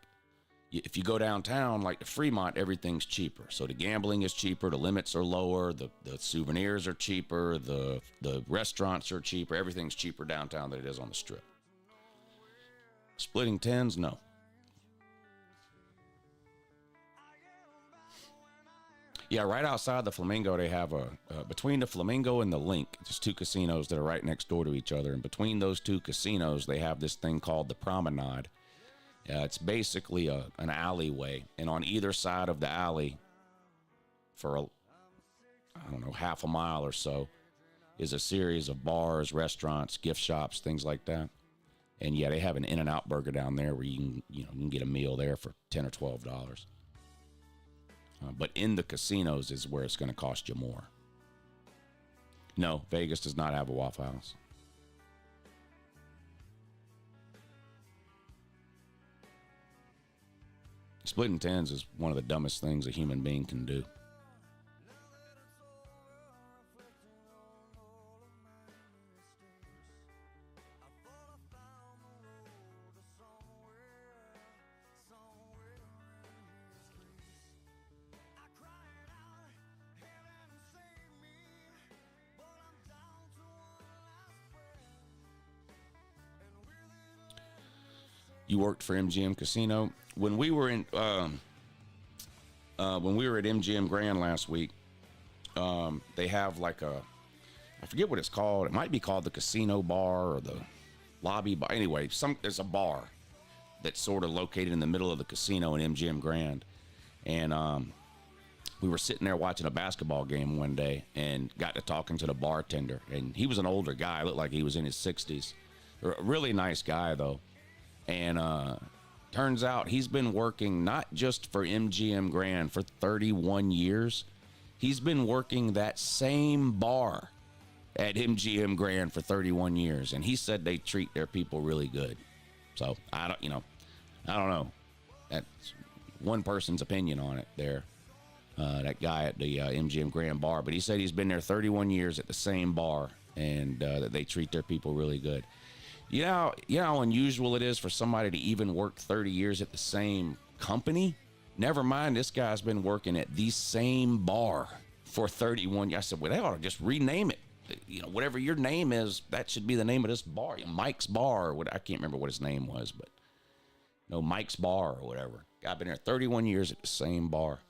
Speaker 5: If you go downtown, like the Fremont, everything's cheaper. So the gambling is cheaper, the limits are lower, the souvenirs are cheaper, the restaurants are cheaper. Everything's cheaper downtown than it is on the Strip. Splitting tens, no. Yeah, right outside the Flamingo, they have between the Flamingo and the Link, there's 2 casinos that are right next door to each other. And between those 2 casinos, they have this thing called the Promenade. It's basically an alleyway, and on either side of the alley for, half a mile or so is a series of bars, restaurants, gift shops, things like that. And yeah, they have an In-N-Out burger down there where you can get a meal there for $10 or $12. But in the casinos is where it's going to cost you more. No, Vegas does not have a Waffle House. Splitting tens is one of the dumbest things a human being can do. You worked for MGM Casino. When we were at MGM Grand last week, they have like I forget what it's called. It might be called the Casino Bar or the Lobby Bar. Anyway, there's a bar that's sort of located in the middle of the casino in MGM Grand. And we were sitting there watching a basketball game one day and got to talking to the bartender. And he was an older guy. Looked like he was in his 60s. A really nice guy, though. And turns out he's been working not just for MGM Grand for 31 years. He's been working that same bar at MGM Grand for 31 years. And he said they treat their people really good. So I don't know. That's one person's opinion on it there. That guy at the MGM Grand bar. But he said he's been there 31 years at the same bar and that they treat their people really good. You know how unusual it is for somebody to even work 30 years at the same company? Never mind, this guy's been working at the same bar for 31 years. I said, well, they ought to just rename it. You know, whatever your name is, that should be the name of this bar. Mike's Bar, or what, I can't remember what his name was, but no, Mike's Bar or whatever. I've been there 31 years at the same bar.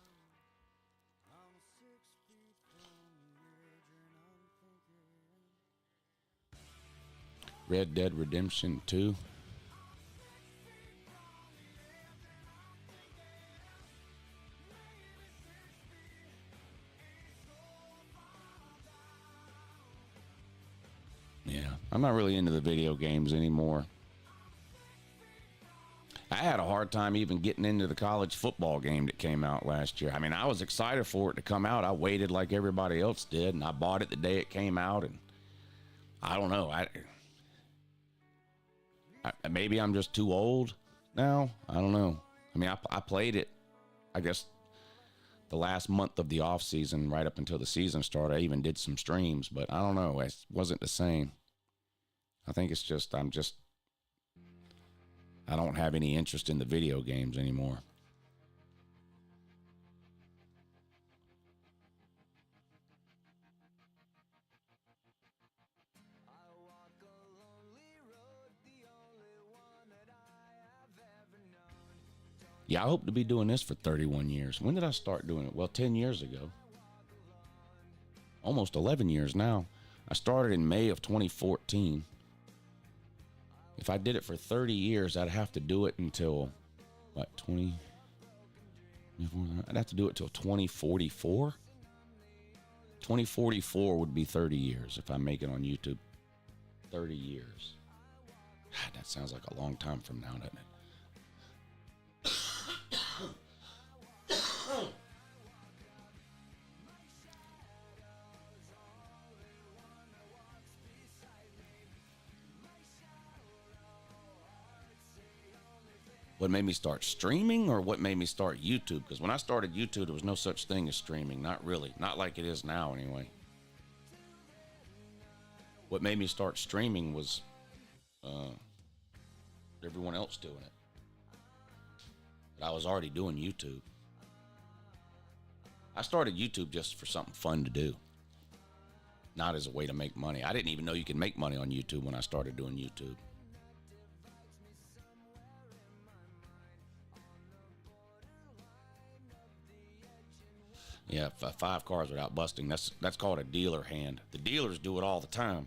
Speaker 5: Red Dead Redemption 2. Yeah, I'm not really into the video games anymore. I had a hard time even getting into the college football game that came out last year. I mean, I was excited for it to come out. I waited like everybody else did, and I bought it the day it came out, and I don't know. I maybe I'm just too old now. I don't know. I mean, I played it, I guess, the last month of the off season, right up until the season started. I even did some streams, but I don't know. It wasn't the same. I think it's just I don't have any interest in the video games anymore. Yeah, I hope to be doing this for 31 years. When did I start doing it? Well, 10 years ago. Almost 11 years now. I started in May of 2014. If I did it for 30 years, I'd have to do it until, what, 20? I'd have to do it till 2044. 2044 would be 30 years if I make it on YouTube. 30 years. God, that sounds like a long time from now, doesn't it? What made me start streaming, or what made me start YouTube? Because when I started YouTube, there was no such thing as streaming. Not really. Not like it is now, anyway. What made me start streaming was everyone else doing it. But I was already doing YouTube. I started YouTube just for something fun to do, not as a way to make money. I didn't even know you could make money on YouTube when I started doing YouTube. Yeah, 5 cars without busting. That's called a dealer hand. The dealers do it all the time.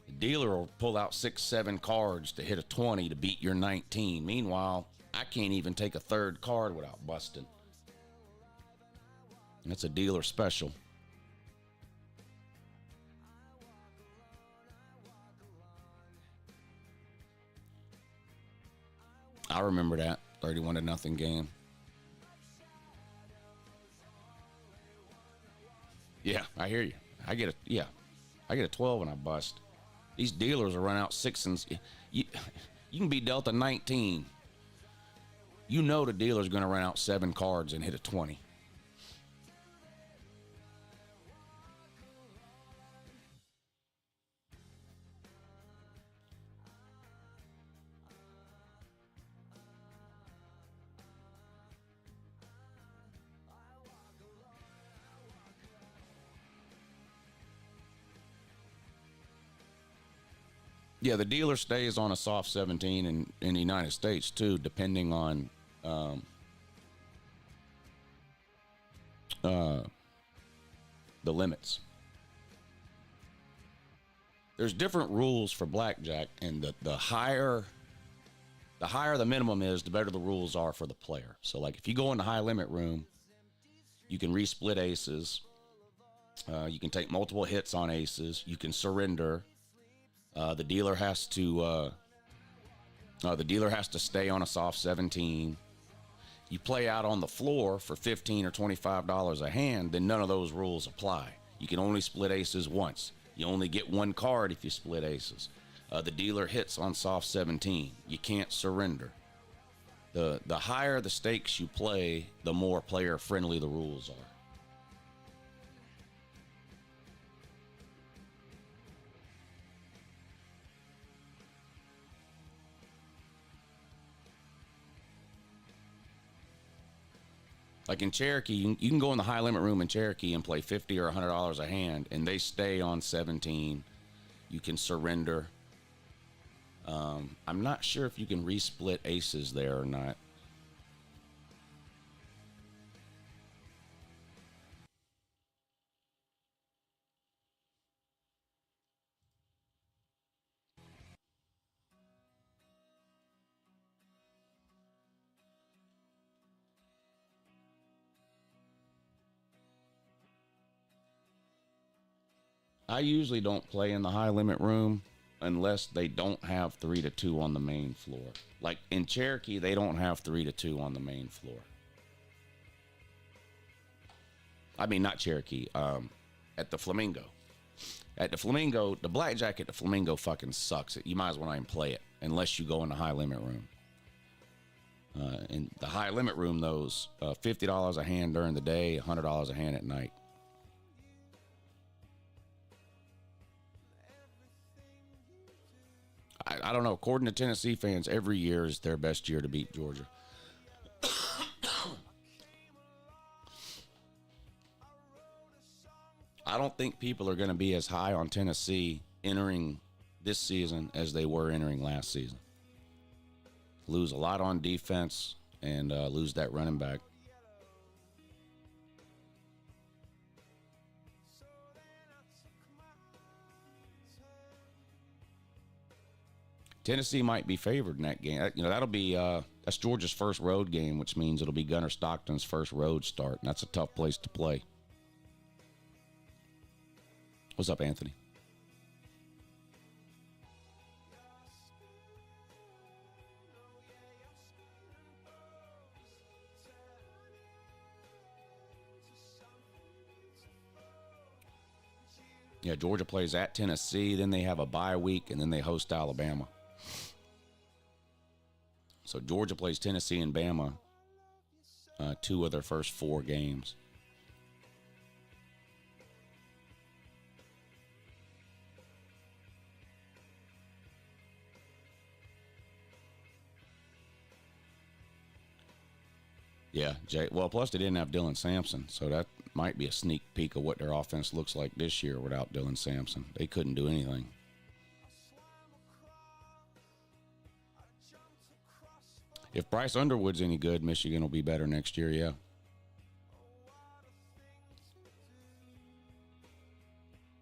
Speaker 5: The dealer will pull out 6, 7 cards to hit a 20 to beat your 19. Meanwhile, I can't even take a 3rd card without busting. And it's a dealer special. I remember that 31-0 game. Yeah, I hear you. I get a 12 and I bust. These dealers will run out 6 and you can be dealt a 19. You know the dealer's going to run out 7 cards and hit a 20. Yeah, the dealer stays on a soft 17 in the United States, too, depending on the limits. There's different rules for blackjack, and the higher the minimum is, the better the rules are for the player. So, like, if you go in the high limit room, you can resplit aces. You can take multiple hits on aces. You can surrender. The dealer has to stay on a soft 17. You play out on the floor for $15 or $25 a hand, then none of those rules apply. You can only split aces once. You only get 1 card if you split aces. The dealer hits on soft 17. You can't surrender. The higher the stakes you play, the more player friendly the rules are. Like in Cherokee, you can go in the high limit room in Cherokee and play $50 or $100 a hand, and they stay on 17. You can surrender. I'm not sure if you can resplit aces there or not. I usually don't play in the high limit room unless they don't have 3-2 on the main floor. Like in Cherokee, they don't have 3-2 on the main floor. I mean, not Cherokee, at the Flamingo. At the Flamingo, the blackjack at the Flamingo fucking sucks. You might as well not even play it unless you go in the high limit room. In the high limit room, those $50 a hand during the day, $100 a hand at night. I don't know. According to Tennessee fans, every year is their best year to beat Georgia. I don't think people are going to be as high on Tennessee entering this season as they were entering last season. Lose a lot on defense and lose that running back. Tennessee might be favored in that game. You know, that'll be that's Georgia's first road game, which means it'll be Gunnar Stockton's first road start, and that's a tough place to play. What's up, Anthony? Yeah, Georgia plays at Tennessee, then they have a bye week, and then they host Alabama. So Georgia plays Tennessee and Bama 2 of their first 4 games. Yeah, Jay. Well, plus they didn't have Dylan Sampson, so that might be a sneak peek of what their offense looks like this year without Dylan Sampson. They couldn't do anything. If Bryce Underwood's any good, Michigan will be better next year, yeah.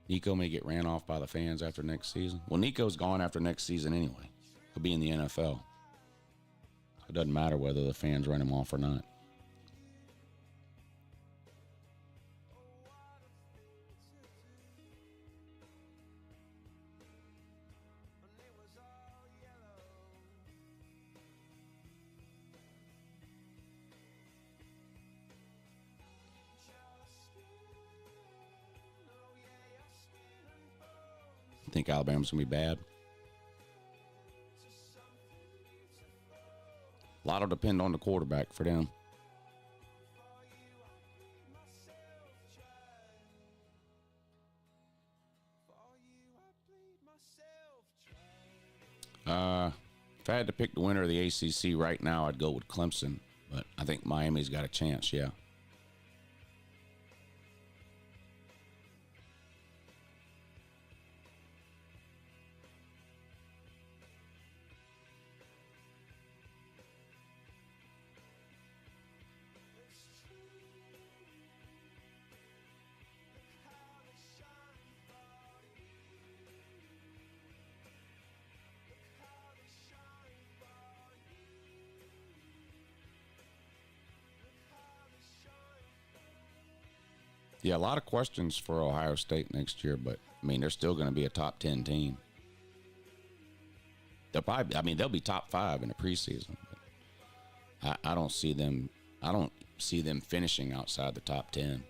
Speaker 5: Nico may get ran off by the fans after next season. Well, Nico's gone after next season anyway. He'll be in the NFL. It doesn't matter whether the fans run him off or not. Think Alabama's going to be bad? A lot will depend on the quarterback for them. If I had to pick the winner of the ACC right now, I'd go with Clemson. But I think Miami's got a chance, yeah. Yeah, a lot of questions for Ohio State next year, but, I mean, they're still going to be a top 10 team. They'll probably, I mean, they'll be top 5 in the preseason. But I don't see them finishing outside the top 10.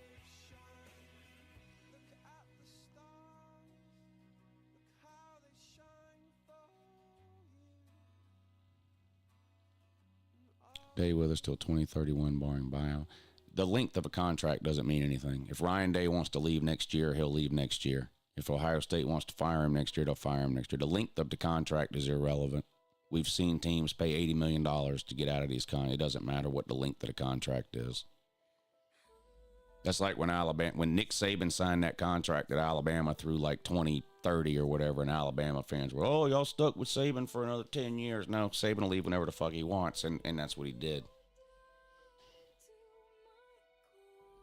Speaker 5: Day with us till 2031, barring buyout. The length of a contract doesn't mean anything. If Ryan Day wants to leave next year, he'll leave next year. If Ohio State wants to fire him next year, they'll fire him next year. The length of the contract is irrelevant. We've seen teams pay $80 million to get out of these contracts. It doesn't matter what the length of the contract is. That's like when Nick Saban signed that contract at Alabama through like 2030 or whatever, and Alabama fans were, oh, y'all stuck with Saban for another 10 years. No, Saban will leave whenever the fuck he wants, and that's what he did.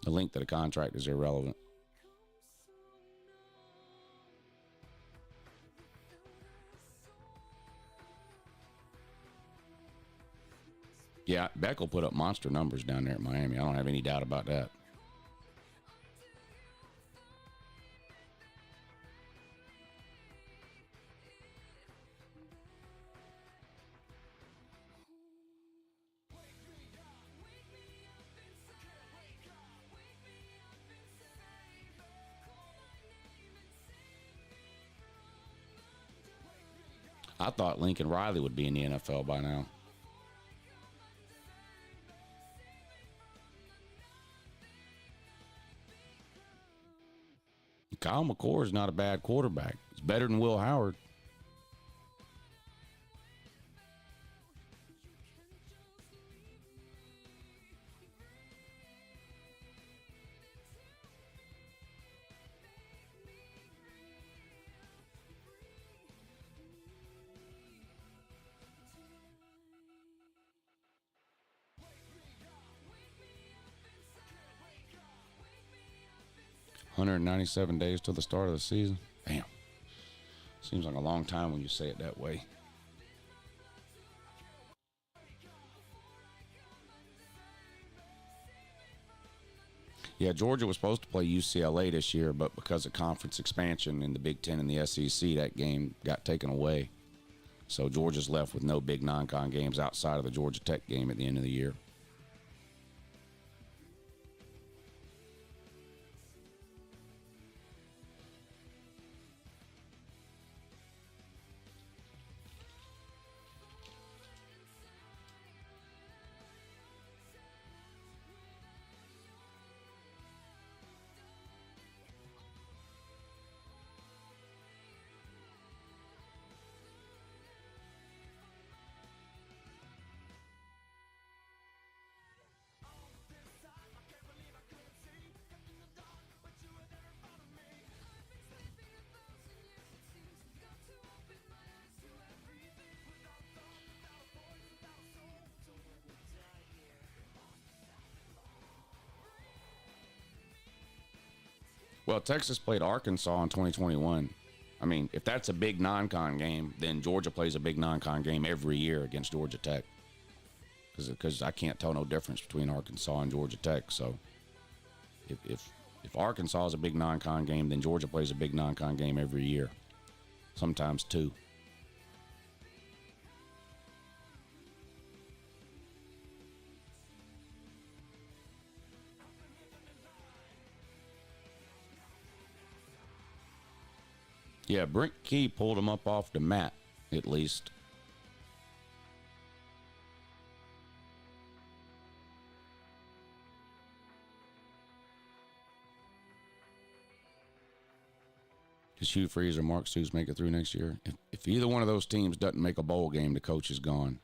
Speaker 5: The length of the contract is irrelevant. Yeah, Beck will put up monster numbers down there at Miami. I don't have any doubt about that. I thought Lincoln Riley would be in the NFL by now. Kyle McCord is not a bad quarterback. He's better than Will Howard. $197 days till the start of the season. Damn. Seems like a long time when you say it that way. Yeah, Georgia was supposed to play UCLA this year, but because of conference expansion in the Big Ten and the SEC, that game got taken away. So Georgia's left with no big non-con games outside of the Georgia Tech game at the end of the year. Well, Texas played Arkansas in 2021. I mean, if that's a big non-con game, then Georgia plays a big non-con game every year against Georgia Tech. Because I can't tell no difference between Arkansas and Georgia Tech. So if Arkansas is a big non-con game, then Georgia plays a big non-con game every year. Sometimes two. Yeah, Brent Key pulled him up off the mat, at least. Does Hugh Freeze or Mark Stoops make it through next year? If either one of those teams doesn't make a bowl game, the coach is gone.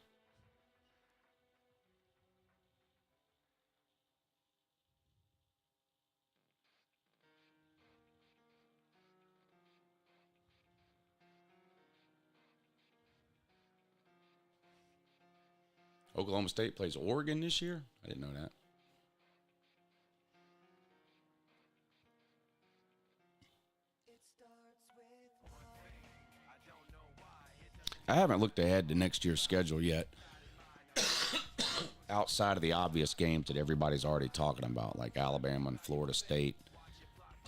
Speaker 5: Oklahoma State plays Oregon this year? I didn't know that. I haven't looked ahead to next year's schedule yet. Outside of the obvious games that everybody's already talking about, like Alabama and Florida State,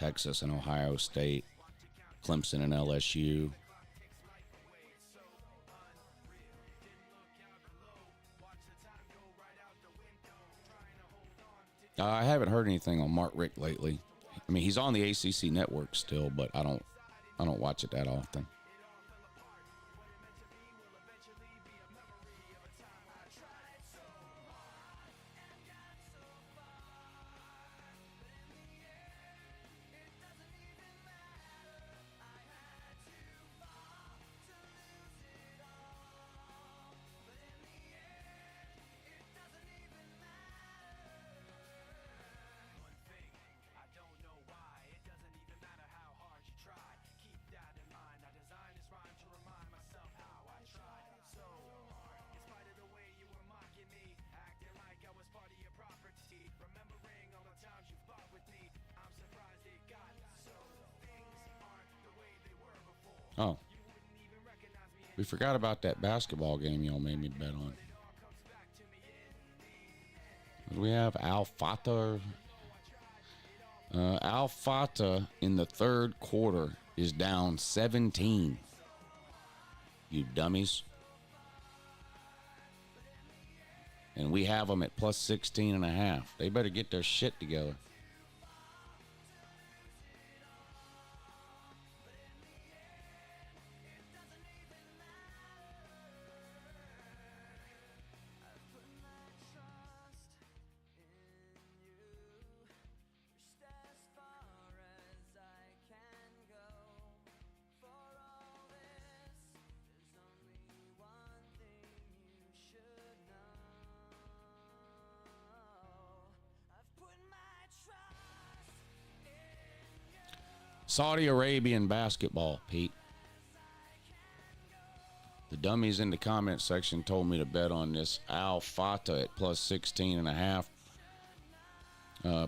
Speaker 5: Texas and Ohio State, Clemson and LSU. I haven't heard anything on Mark Richt lately. I mean, he's on the ACC network still, but I don't watch it that often. Oh. We forgot about that basketball game y'all made me bet on. What do we have? Al Fatah. Al Fatah in the third quarter is down 17. You dummies. And we have them at plus 16.5. They better get their shit together. Saudi Arabian basketball, Pete. The dummies in the comment section told me to bet on this Al Fatah at plus 16.5.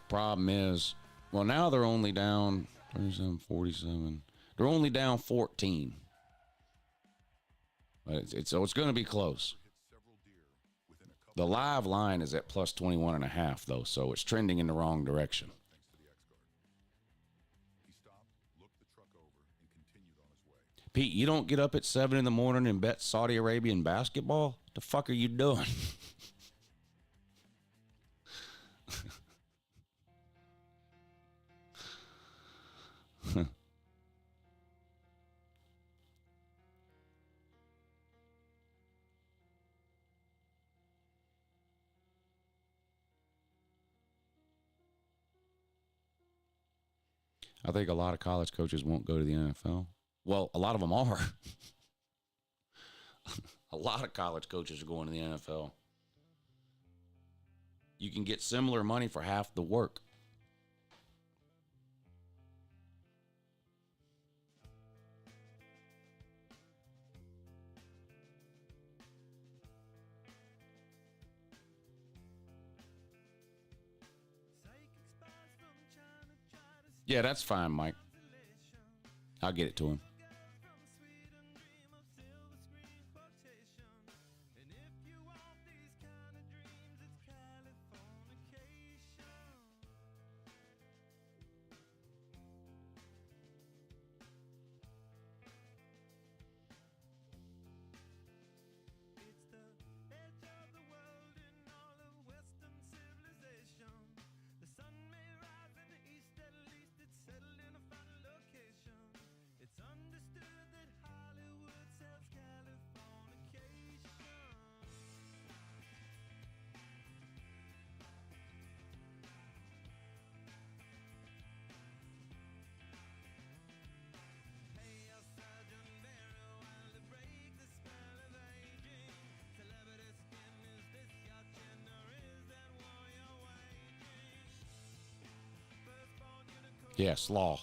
Speaker 5: Problem is, well, now they're only down 37, 47. They're only down 14. But so it's going to be close. The live line is at plus 21.5, though, so it's trending in the wrong direction. Pete, you don't get up at 7 in the morning and bet Saudi Arabian basketball? What the fuck are you doing? I think a lot of college coaches won't go to the NFL. Well, a lot of them are. A lot of college coaches are going to the NFL. You can get similar money for half the work. Yeah, that's fine, Mike. I'll get it to him. Yes, law.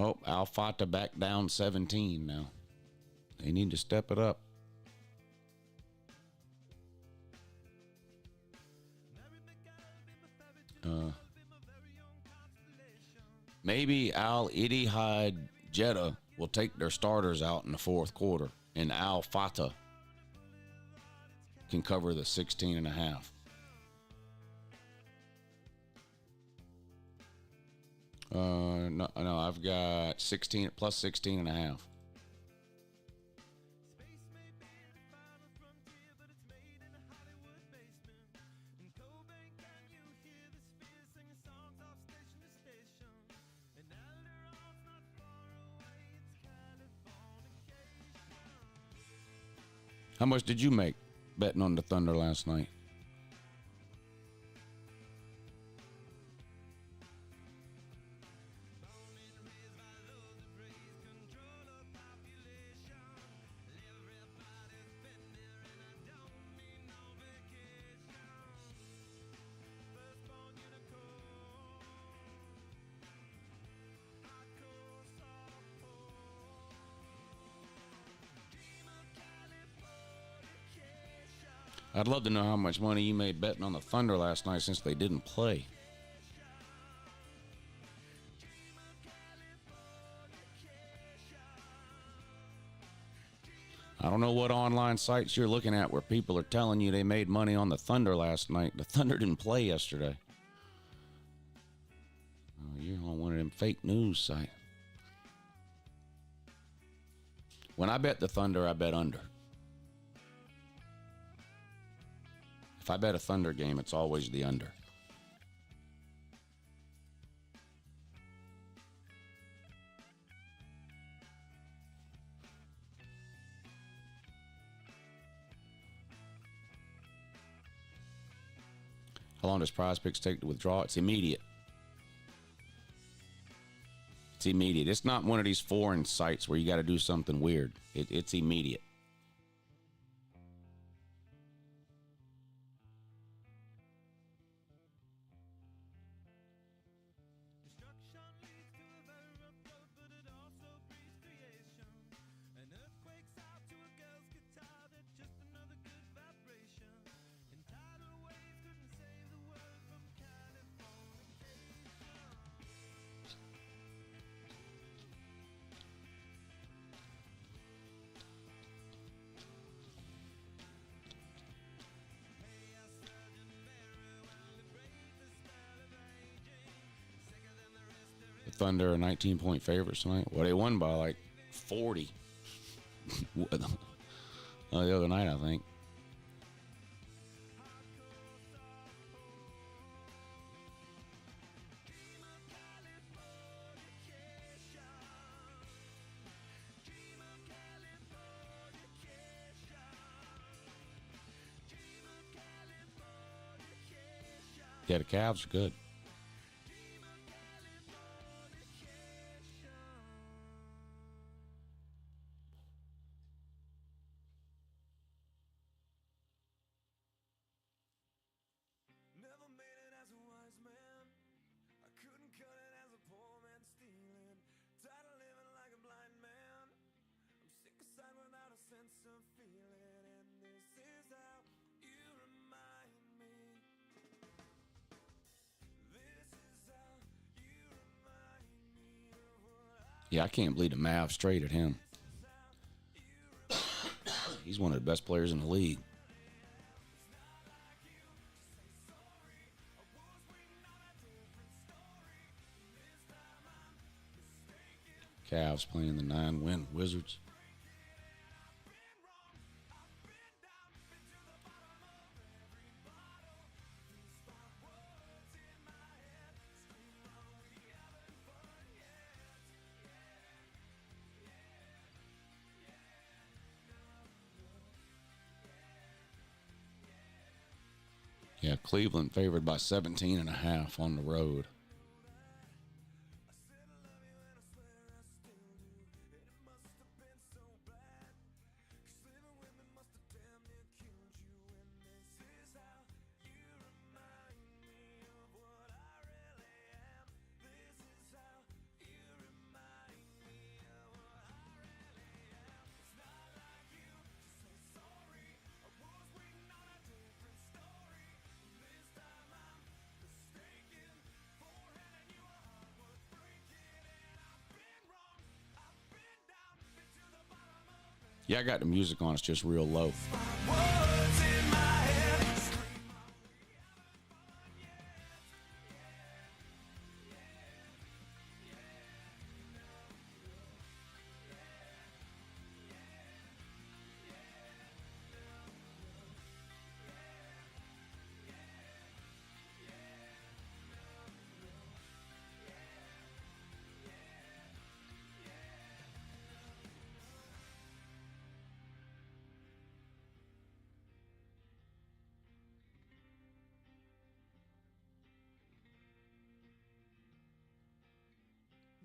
Speaker 5: Oh, Al Fatah back down 17 now. They need to step it up. Maybe Al Ittihad Jeddah will take their starters out in the fourth quarter, and Al Fatah can cover the 16.5. No, I've got 16 plus 16.5. How much did you make betting on the Thunder last night? I'd love to know how much money you made betting on the Thunder last night since they didn't play. I don't know what online sites you're looking at where people are telling you they made money on the Thunder last night. The Thunder didn't play yesterday. Oh, you're on one of them fake news sites. When I bet the Thunder, I bet under. If I bet a Thunder game, it's always the under. How long does Prize Picks take to withdraw? It's immediate. It's immediate. It's not one of these foreign sites where you got to do something weird. It's immediate.
Speaker 4: Destruction leads to a very rough road, but it also breeds creation. An earthquake's out to a girl's guitar, that's just another good vibration. And tidal waves couldn't save the world from Californication. Hey, I surgeon very well, it breaks the spell of aging. Sicker than the rest of it.
Speaker 5: The Thunder are 19-point favorites tonight. Well, they won by like 40 the other night, I think. Yeah, the Cavs are good.
Speaker 1: Never made it as a wise man. I couldn't cut it as a poor man stealing. Tired of living like a blind man. I'm sick aside without a sense of feeling. And this is how you remind me. This is how you remind me of what I
Speaker 5: Yeah, I can't believe the Mavs traded him. He's one of the best players in the league. Cavs playing the 9-win Wizards. Yeah, Cleveland favored by 17.5 on the road. Yeah, I got the music on. It's just real low.
Speaker 1: words in my head.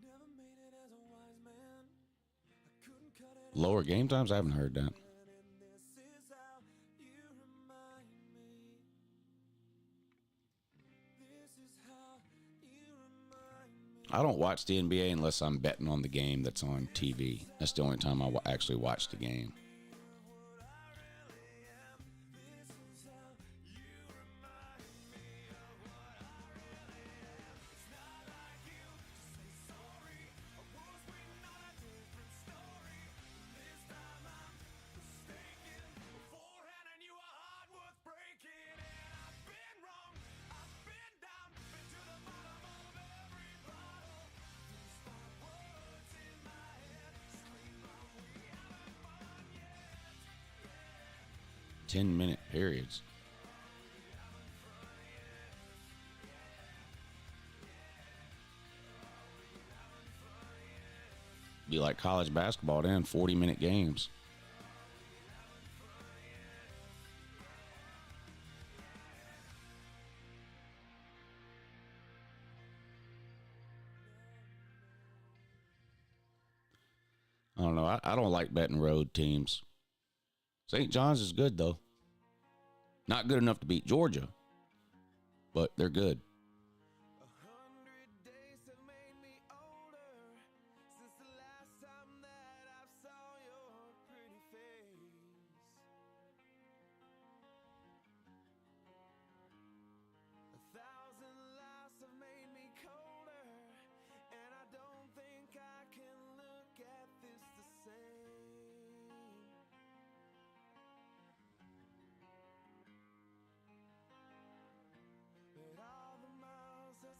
Speaker 1: Never made it as a wise man. I couldn't cut it
Speaker 5: Lower game times? I haven't heard that.
Speaker 1: and this is how you remind me. This is how you remind me.
Speaker 5: I don't watch the NBA unless I'm betting on the game that's on TV. That's the only time I actually watch the game.
Speaker 1: Beforehand, I knew a heart worth breaking, and I've been wrong, I've been down, been to the bottom of every bottle. These five words in my head scream out, we haven't fun yet.
Speaker 5: 10-minute periods. Be like college basketball then, 40-minute games. I don't know. I don't like betting road teams. St. John's is good, though. Not good enough to beat Georgia, but they're good.
Speaker 1: 100 days have made me older since the last time that I saw your pretty face. 1,000 lives have made me colder, and I don't think I can look at this the same. But all the miles that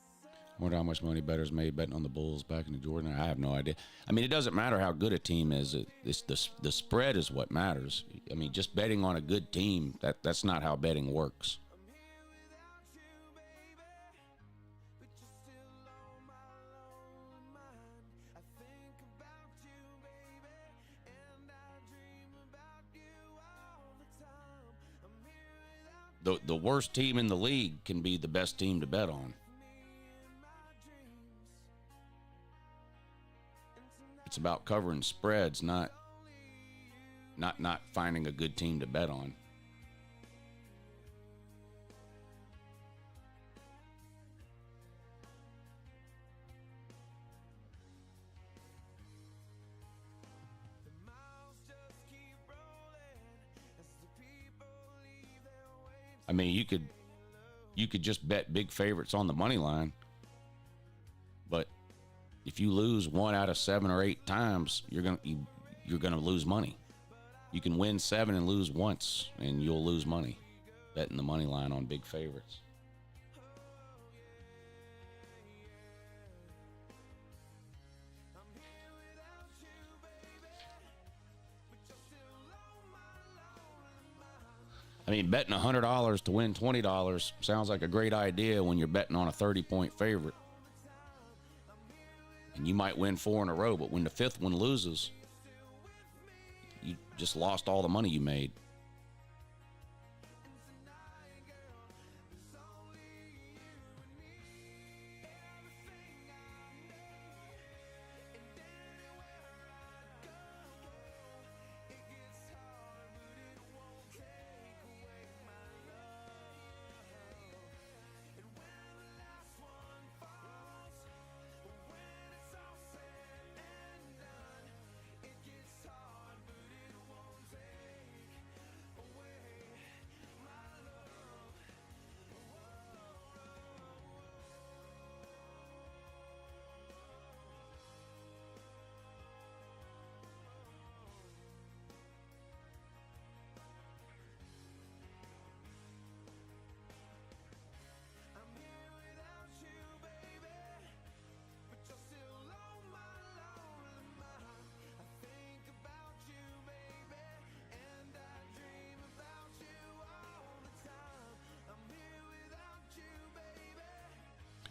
Speaker 5: I wonder how much money bettors made betting on the Bulls back in the Jordan. I have no idea. I mean, it doesn't matter how good a team is. It's the spread is what matters. I mean, just betting on a good team, that's not how betting works.
Speaker 1: I'm here without you, baby, but you're still on my lonely mind. I think about you, baby, and I dream about you all the time. I'm here without
Speaker 5: The worst team in the league can be the best team to bet on.
Speaker 1: me in my dreams. And tonight
Speaker 5: It's about covering spreads, not finding a good team to bet on.
Speaker 1: the miles just keep rolling as the people leave their way.
Speaker 5: I mean, you could just bet big favorites on the money line, but if you lose 1 out of 7 or 8 times, you're gonna lose money. You can win 7 and lose once, and you'll lose money betting the money line on big favorites. I mean, betting $100 to win $20 sounds like a great idea when you're betting on a 30-point favorite. And you might win 4 in a row, but when the 5th one loses, you just lost all the money you made.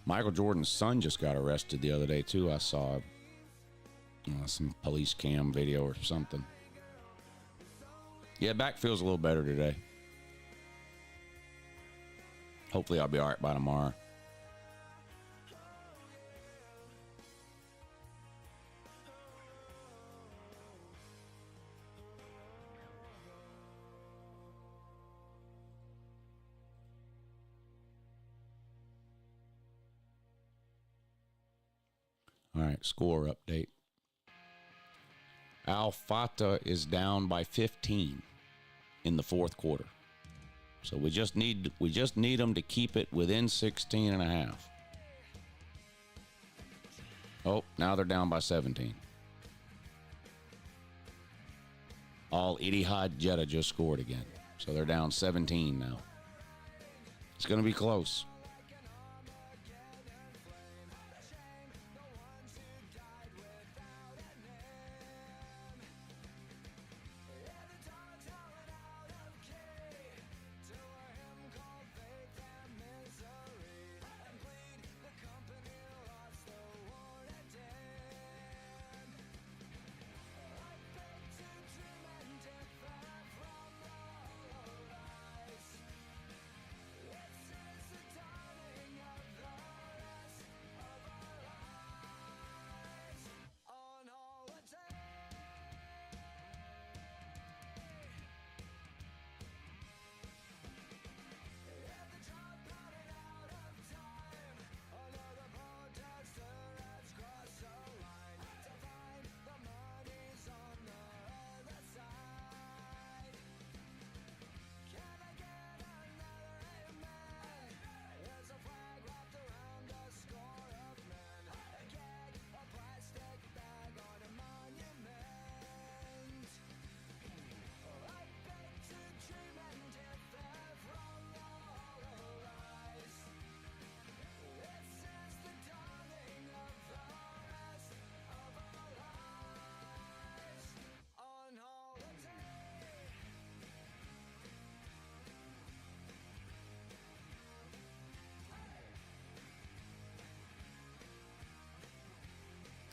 Speaker 5: Michael Jordan's son just got arrested the other day, too. I saw some police cam video or something. Yeah, back feels a little better today. Hopefully I'll be all right by tomorrow. All right, score update. Al Fatah is down by 15 in the fourth quarter. So we just need them to keep it within 16 and a half. Oh, now they're down by 17. All Ittihad Jeddah just scored again. So they're down 17 now. It's going to be close.
Speaker 1: It's the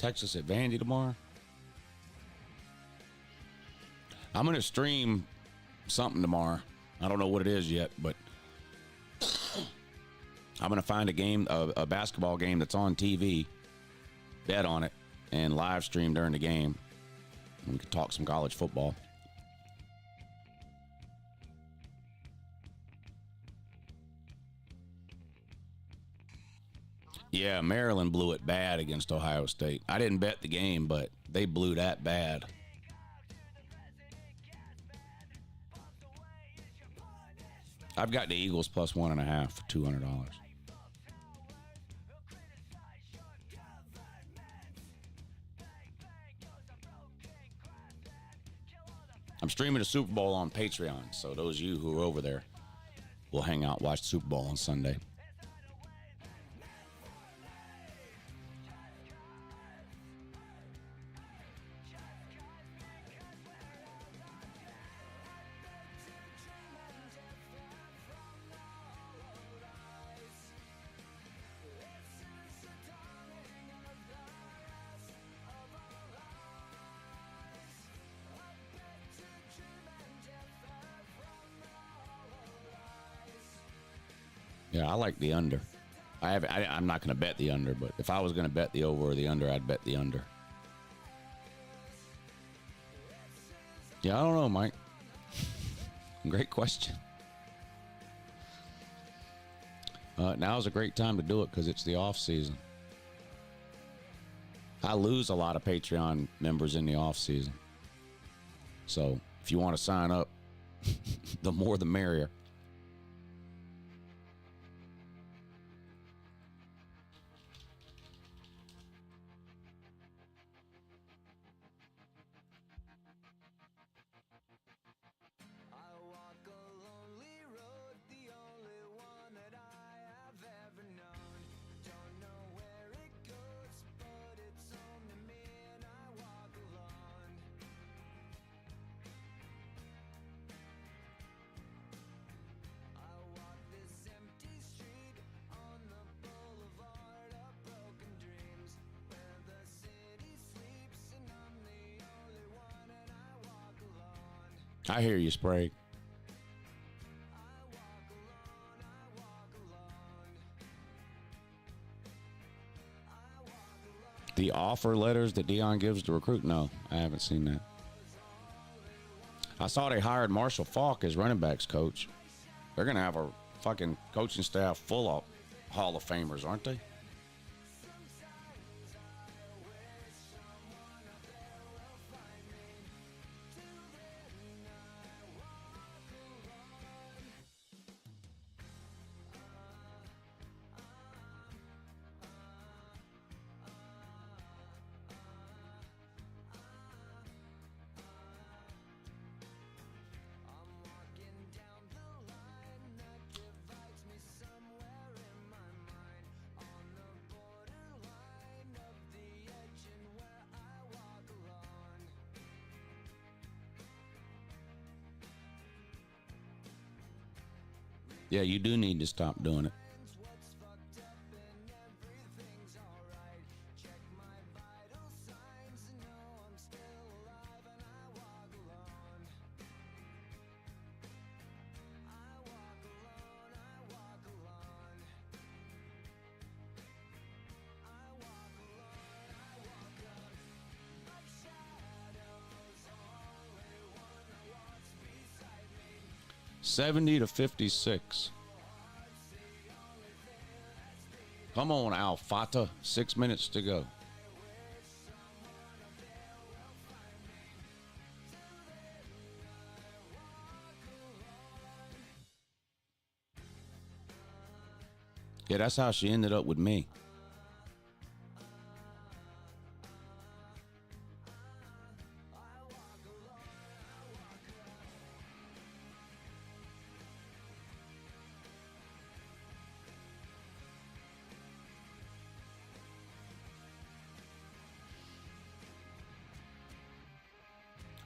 Speaker 5: Texas at Vandy tomorrow. I'm going to stream something tomorrow. I don't know what it is yet, but I'm going to find a game, a basketball game that's on TV, bet on it, and live stream during the game. And we could talk some college football. Yeah, Maryland blew it bad against Ohio State. I didn't bet the game, but they blew that bad. I've got the Eagles plus 1.5 for $200. I'm streaming the Super Bowl on Patreon, so those of you who are over there will hang out, watch the Super Bowl on Sunday. Yeah, I like the under. I'm not going to bet the under, but if I was going to bet the over or the under, I'd bet the under. Yeah, I don't know, Mike. Great question. Now's a great time to do it because it's the off season. I lose a lot of Patreon members in the off season. So if you want to sign up, the more the merrier. I hear you, Sprague. The offer letters that Dion gives to recruit? No, I haven't seen that. I saw they hired Marshall Faulk as running backs coach. They're going to have a fucking coaching staff full of Hall of Famers, aren't they? Yeah, you do need to stop doing it. $70-56. Come on, Alfata. 6 minutes to go. Yeah, that's how she ended up with me.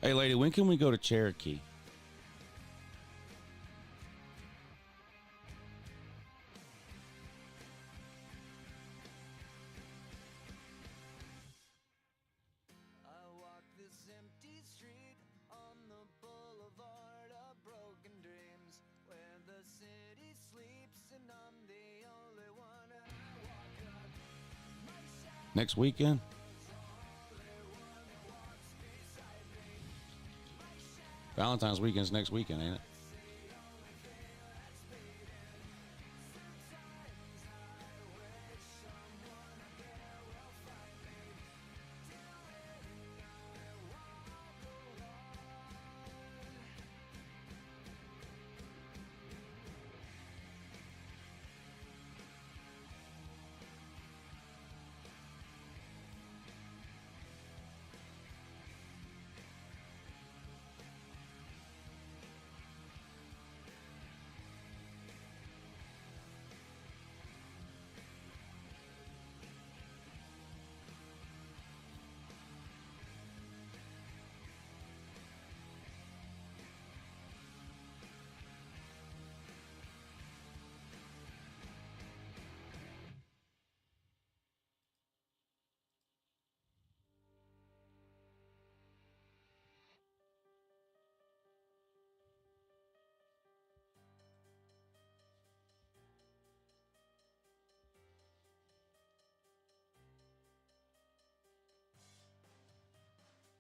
Speaker 5: Hey, lady, when can we go to Cherokee? Next weekend? Valentine's weekend's next weekend, ain't it?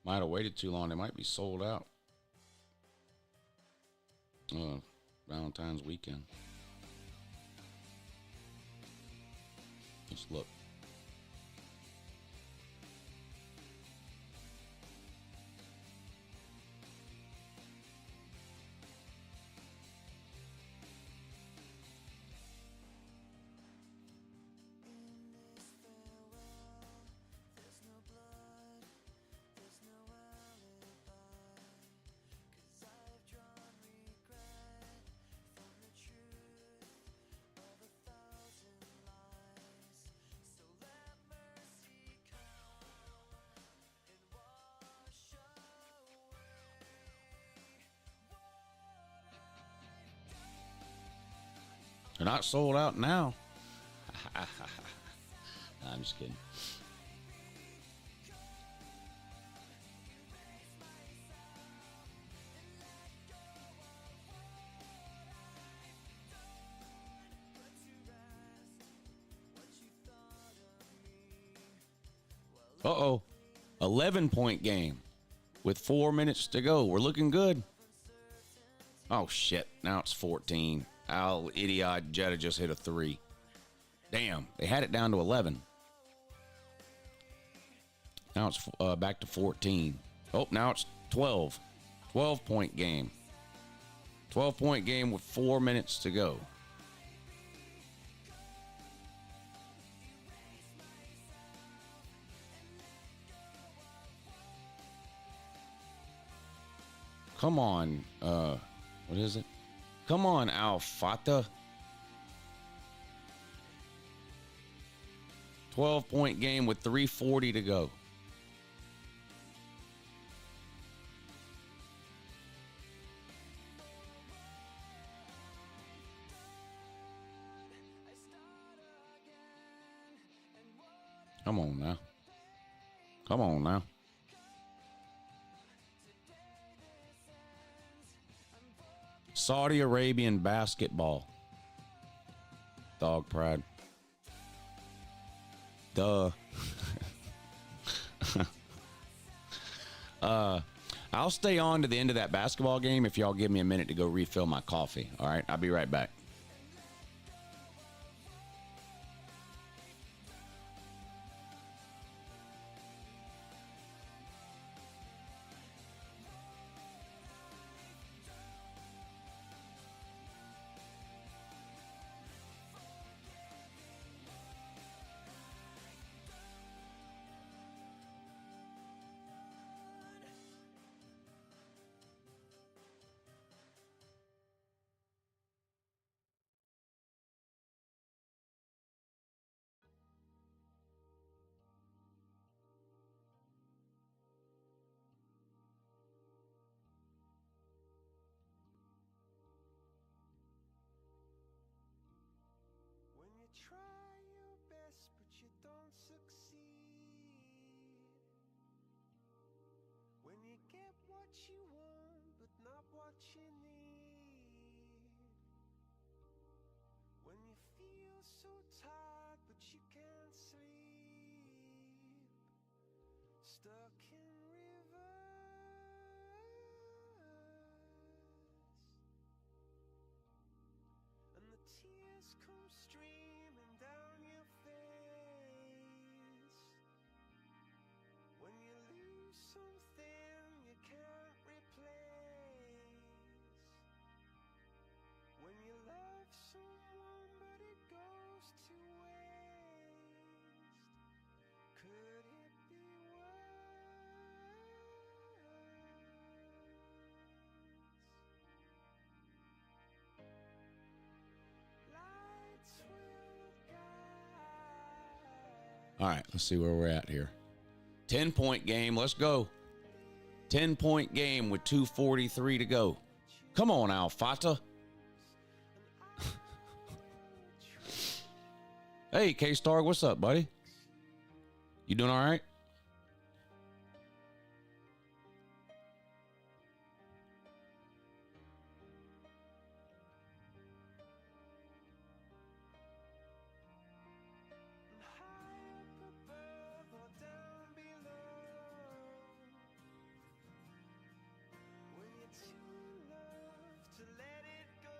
Speaker 5: Might have waited too long. They might be sold out. Valentine's weekend. Let's look. They're not sold out now. I'm just kidding. Uh-oh. 11-point game with 4 minutes to go. We're looking good. Oh, shit. Now it's 14. Al Idiot Jetta just hit a 3. Damn. They had it down to 11. Now it's back to 14. Oh, now it's 12. 12-point game. 12-point game with 4 minutes to go. Come on. What is it? Come on, Al-Fatah. 12-point game with 3:40 to go. Come on now. Come on now. Saudi Arabian basketball. Dog pride. Duh. I'll stay on to the end of that basketball game if y'all give me a minute to go refill my coffee. All right, I'll be right back.
Speaker 4: When you try your best but you don't succeed, when you get what you want but not what you need, when you
Speaker 1: feel so tired, but you can't sleep. Stuck in reverse, and the tears come streaming down your face. When you lose something you can't replace. When you love someone but it goes to waste. Could it be worse? Lights will guide.
Speaker 5: All right, let's see where we're at here. 10-point game. Let's go. 10-point game with 2:43 to go. Come on, Alfata. Hey, K-Star, what's up, buddy? You doing all right?
Speaker 1: High up above or down below. When you're too loved to let it go.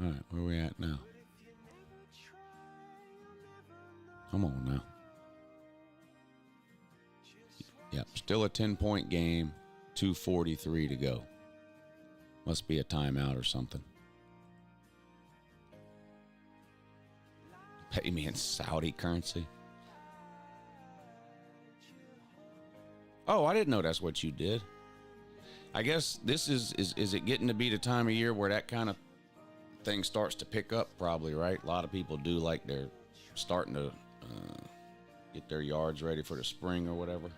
Speaker 5: All right, where we at now?
Speaker 1: But if you never try, you'll never know.
Speaker 5: Come on now.
Speaker 1: Just
Speaker 5: Yep, still a 10-point game. 2:43 to go. Must be a timeout or something. Pay me in Saudi currency. Oh, I didn't know that's what you did. I guess this is it getting to be the time of year where that kind of thing starts to pick up, probably, right? A lot of people do, like they're starting to get their yards ready for the spring or whatever.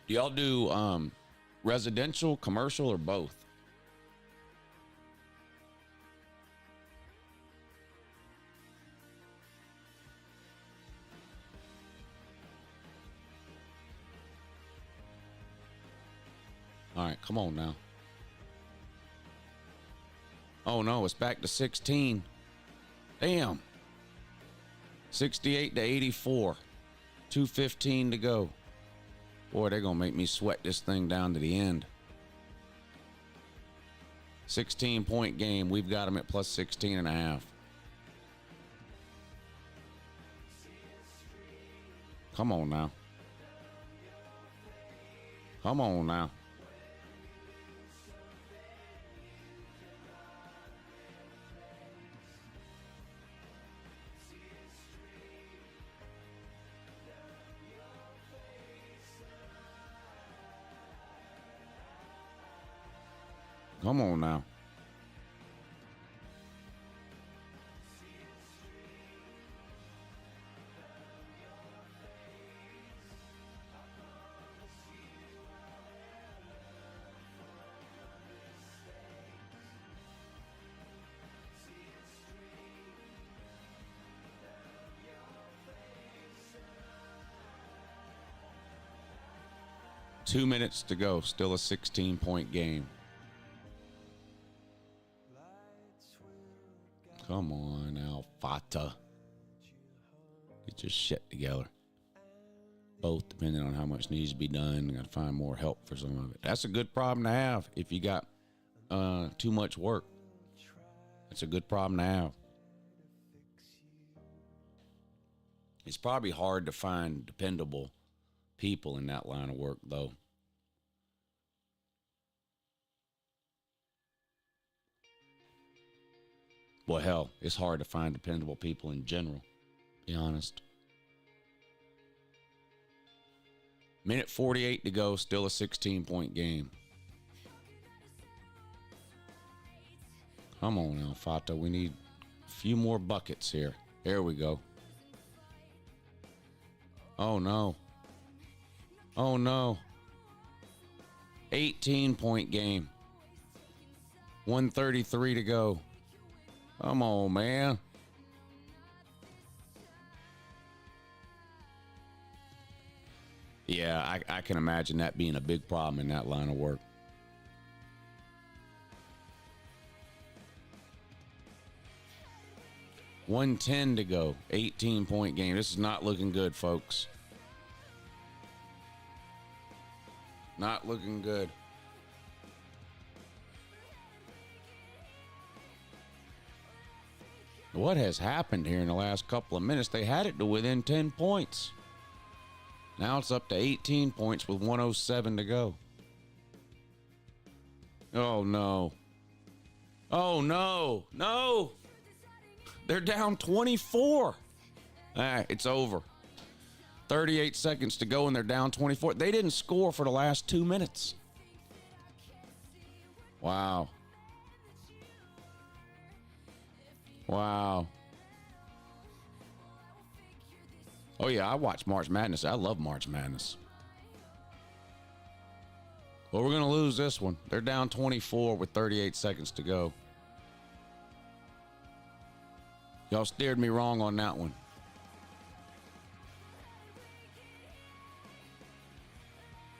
Speaker 5: Do y'all do residential, commercial, or both? All right, come on now. Oh no, it's back to 16. Damn. 68 to 84. 2:15 to go. Boy, they're going to make me sweat this thing down to the end. 16-point game. We've got them at plus 16 and a half. Come on now. Come on now. Come on now. Two minutes to go. Still a 16-point game. Come on, Alfata. Get your shit together. Both, depending on how much needs to be done. Got to find more help for some of it. That's a good problem to have if you got too much work. That's a good problem to have. It's probably hard to find dependable people in that line of work, though. Well, hell, it's hard to find dependable people in general, to be honest. Minute 48 to go, still a 16-point game. Come on, Alfata. We need a few more buckets here. There we go. Oh, no. Oh, no. 18-point game. 1:33 to go. Come on, man. Yeah, I can imagine that being a big problem in that line of work. $110 to go. 18-point game. This is not looking good, folks. Not looking good. What has happened here in the last couple of minutes? They had it to within 10 points. Now it's up to 18 points with 107 to go. Oh, no. Oh, no. No. They're down 24. All right, it's over. 38 seconds to go, and they're down 24. They didn't score for the last 2 minutes. Wow. Wow. Oh, yeah, I watch March Madness. I love March Madness. Well, we're going to lose this one. They're down 24 with 38 seconds to go. Y'all steered me wrong on that one.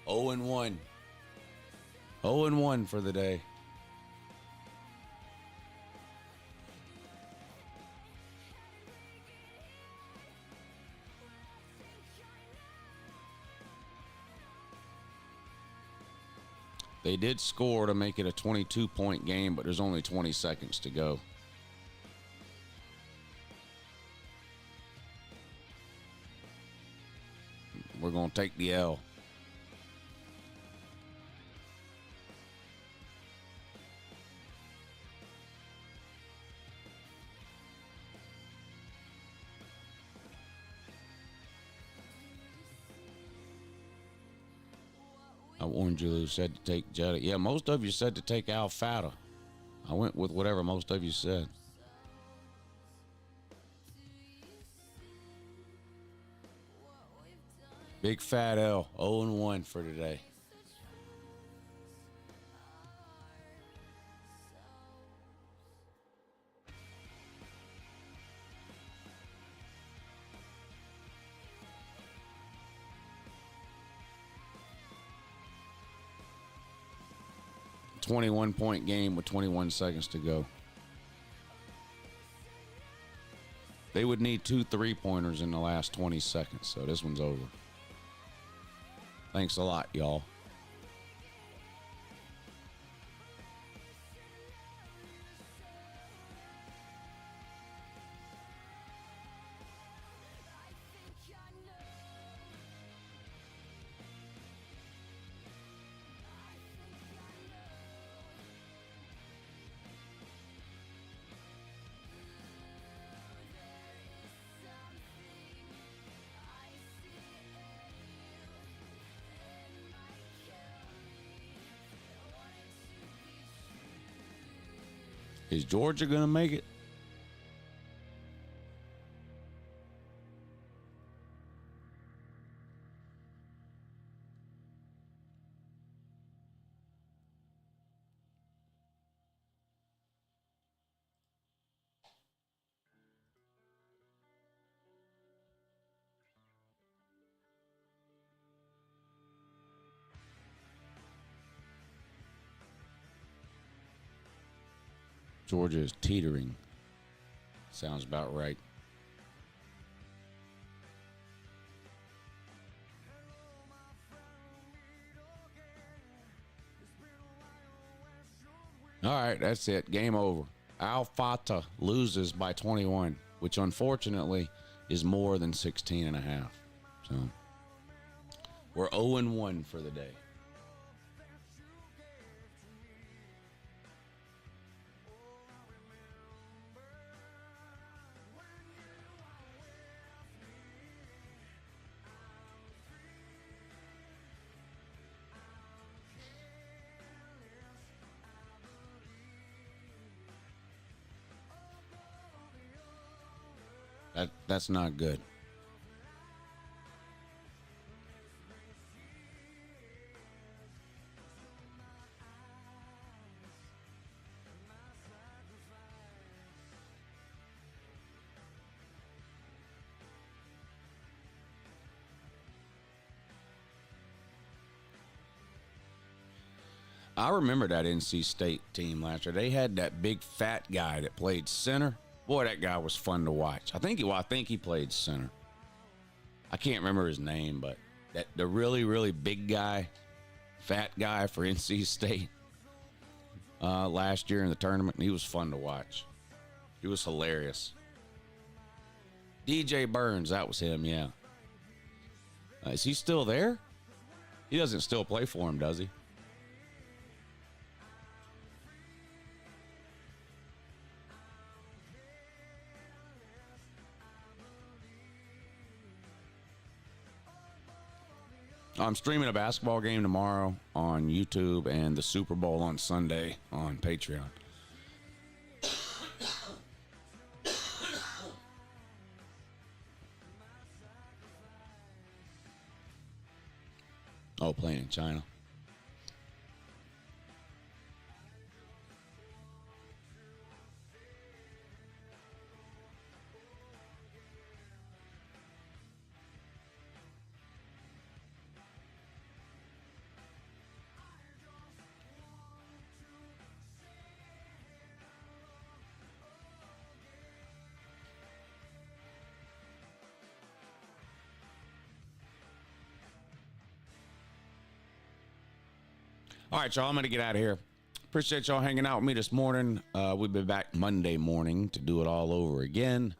Speaker 5: Oh and 1. 0 and 1 for the day. They did score to make it a 22-point game, but there's only 20 seconds to go. We're going to take the L. I warned you who said to take Jetta. Yeah, most of you said to take Alfata. I went with whatever most of you said. Big fat L. 0 and 1 for today. .point game with 21 seconds to go. They would need 2 3-pointers in the last 20 seconds, so this one's over. Thanks a lot, y'all. Is Georgia going to make it? Georgia is teetering. Sounds about right. All right, that's it. Game over. Alfata loses by 21, which unfortunately is more than 16 and a half. So we're 0 and 1 for the day. That's not good. I remember that NC State team last year. They had that big fat guy that played center. Boy, that guy was fun to watch. I think he played center. I can't remember his name, but the really, really big guy, fat guy for NC State last year in the tournament, he was fun to watch. He was hilarious. DJ Burns, that was him, yeah. Is he still there? He doesn't still play for him, does he? I'm streaming a basketball game tomorrow on YouTube and the Super Bowl on Sunday on Patreon. Oh, playing in China. All right, y'all, I'm going to get out of here. Appreciate y'all hanging out with me this morning. We'll be back Monday morning to do it all over again.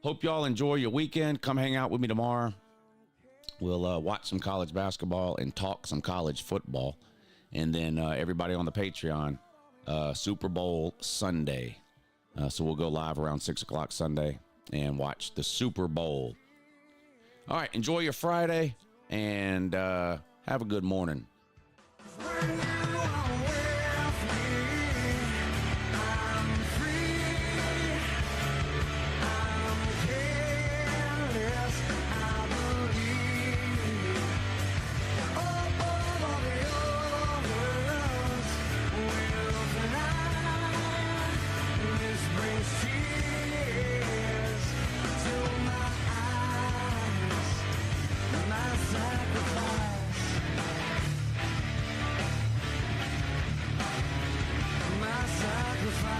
Speaker 5: Hope y'all enjoy your weekend. Come hang out with me tomorrow. We'll watch some college basketball and talk some college football. And then everybody on the Patreon, Super Bowl Sunday. So we'll go live around 6 o'clock Sunday and watch the Super Bowl. All right, enjoy your Friday and have a good morning.
Speaker 1: When you are with me, I'm free, I'm careless, I believe. Above all the others will fly. This brings tears to my eyes, my sacrifice. My sacrifice.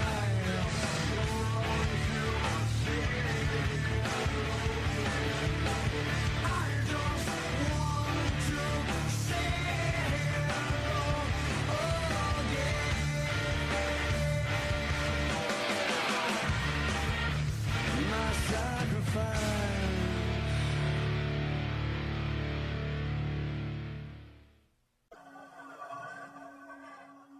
Speaker 1: I just want to say hello again. My sacrifice.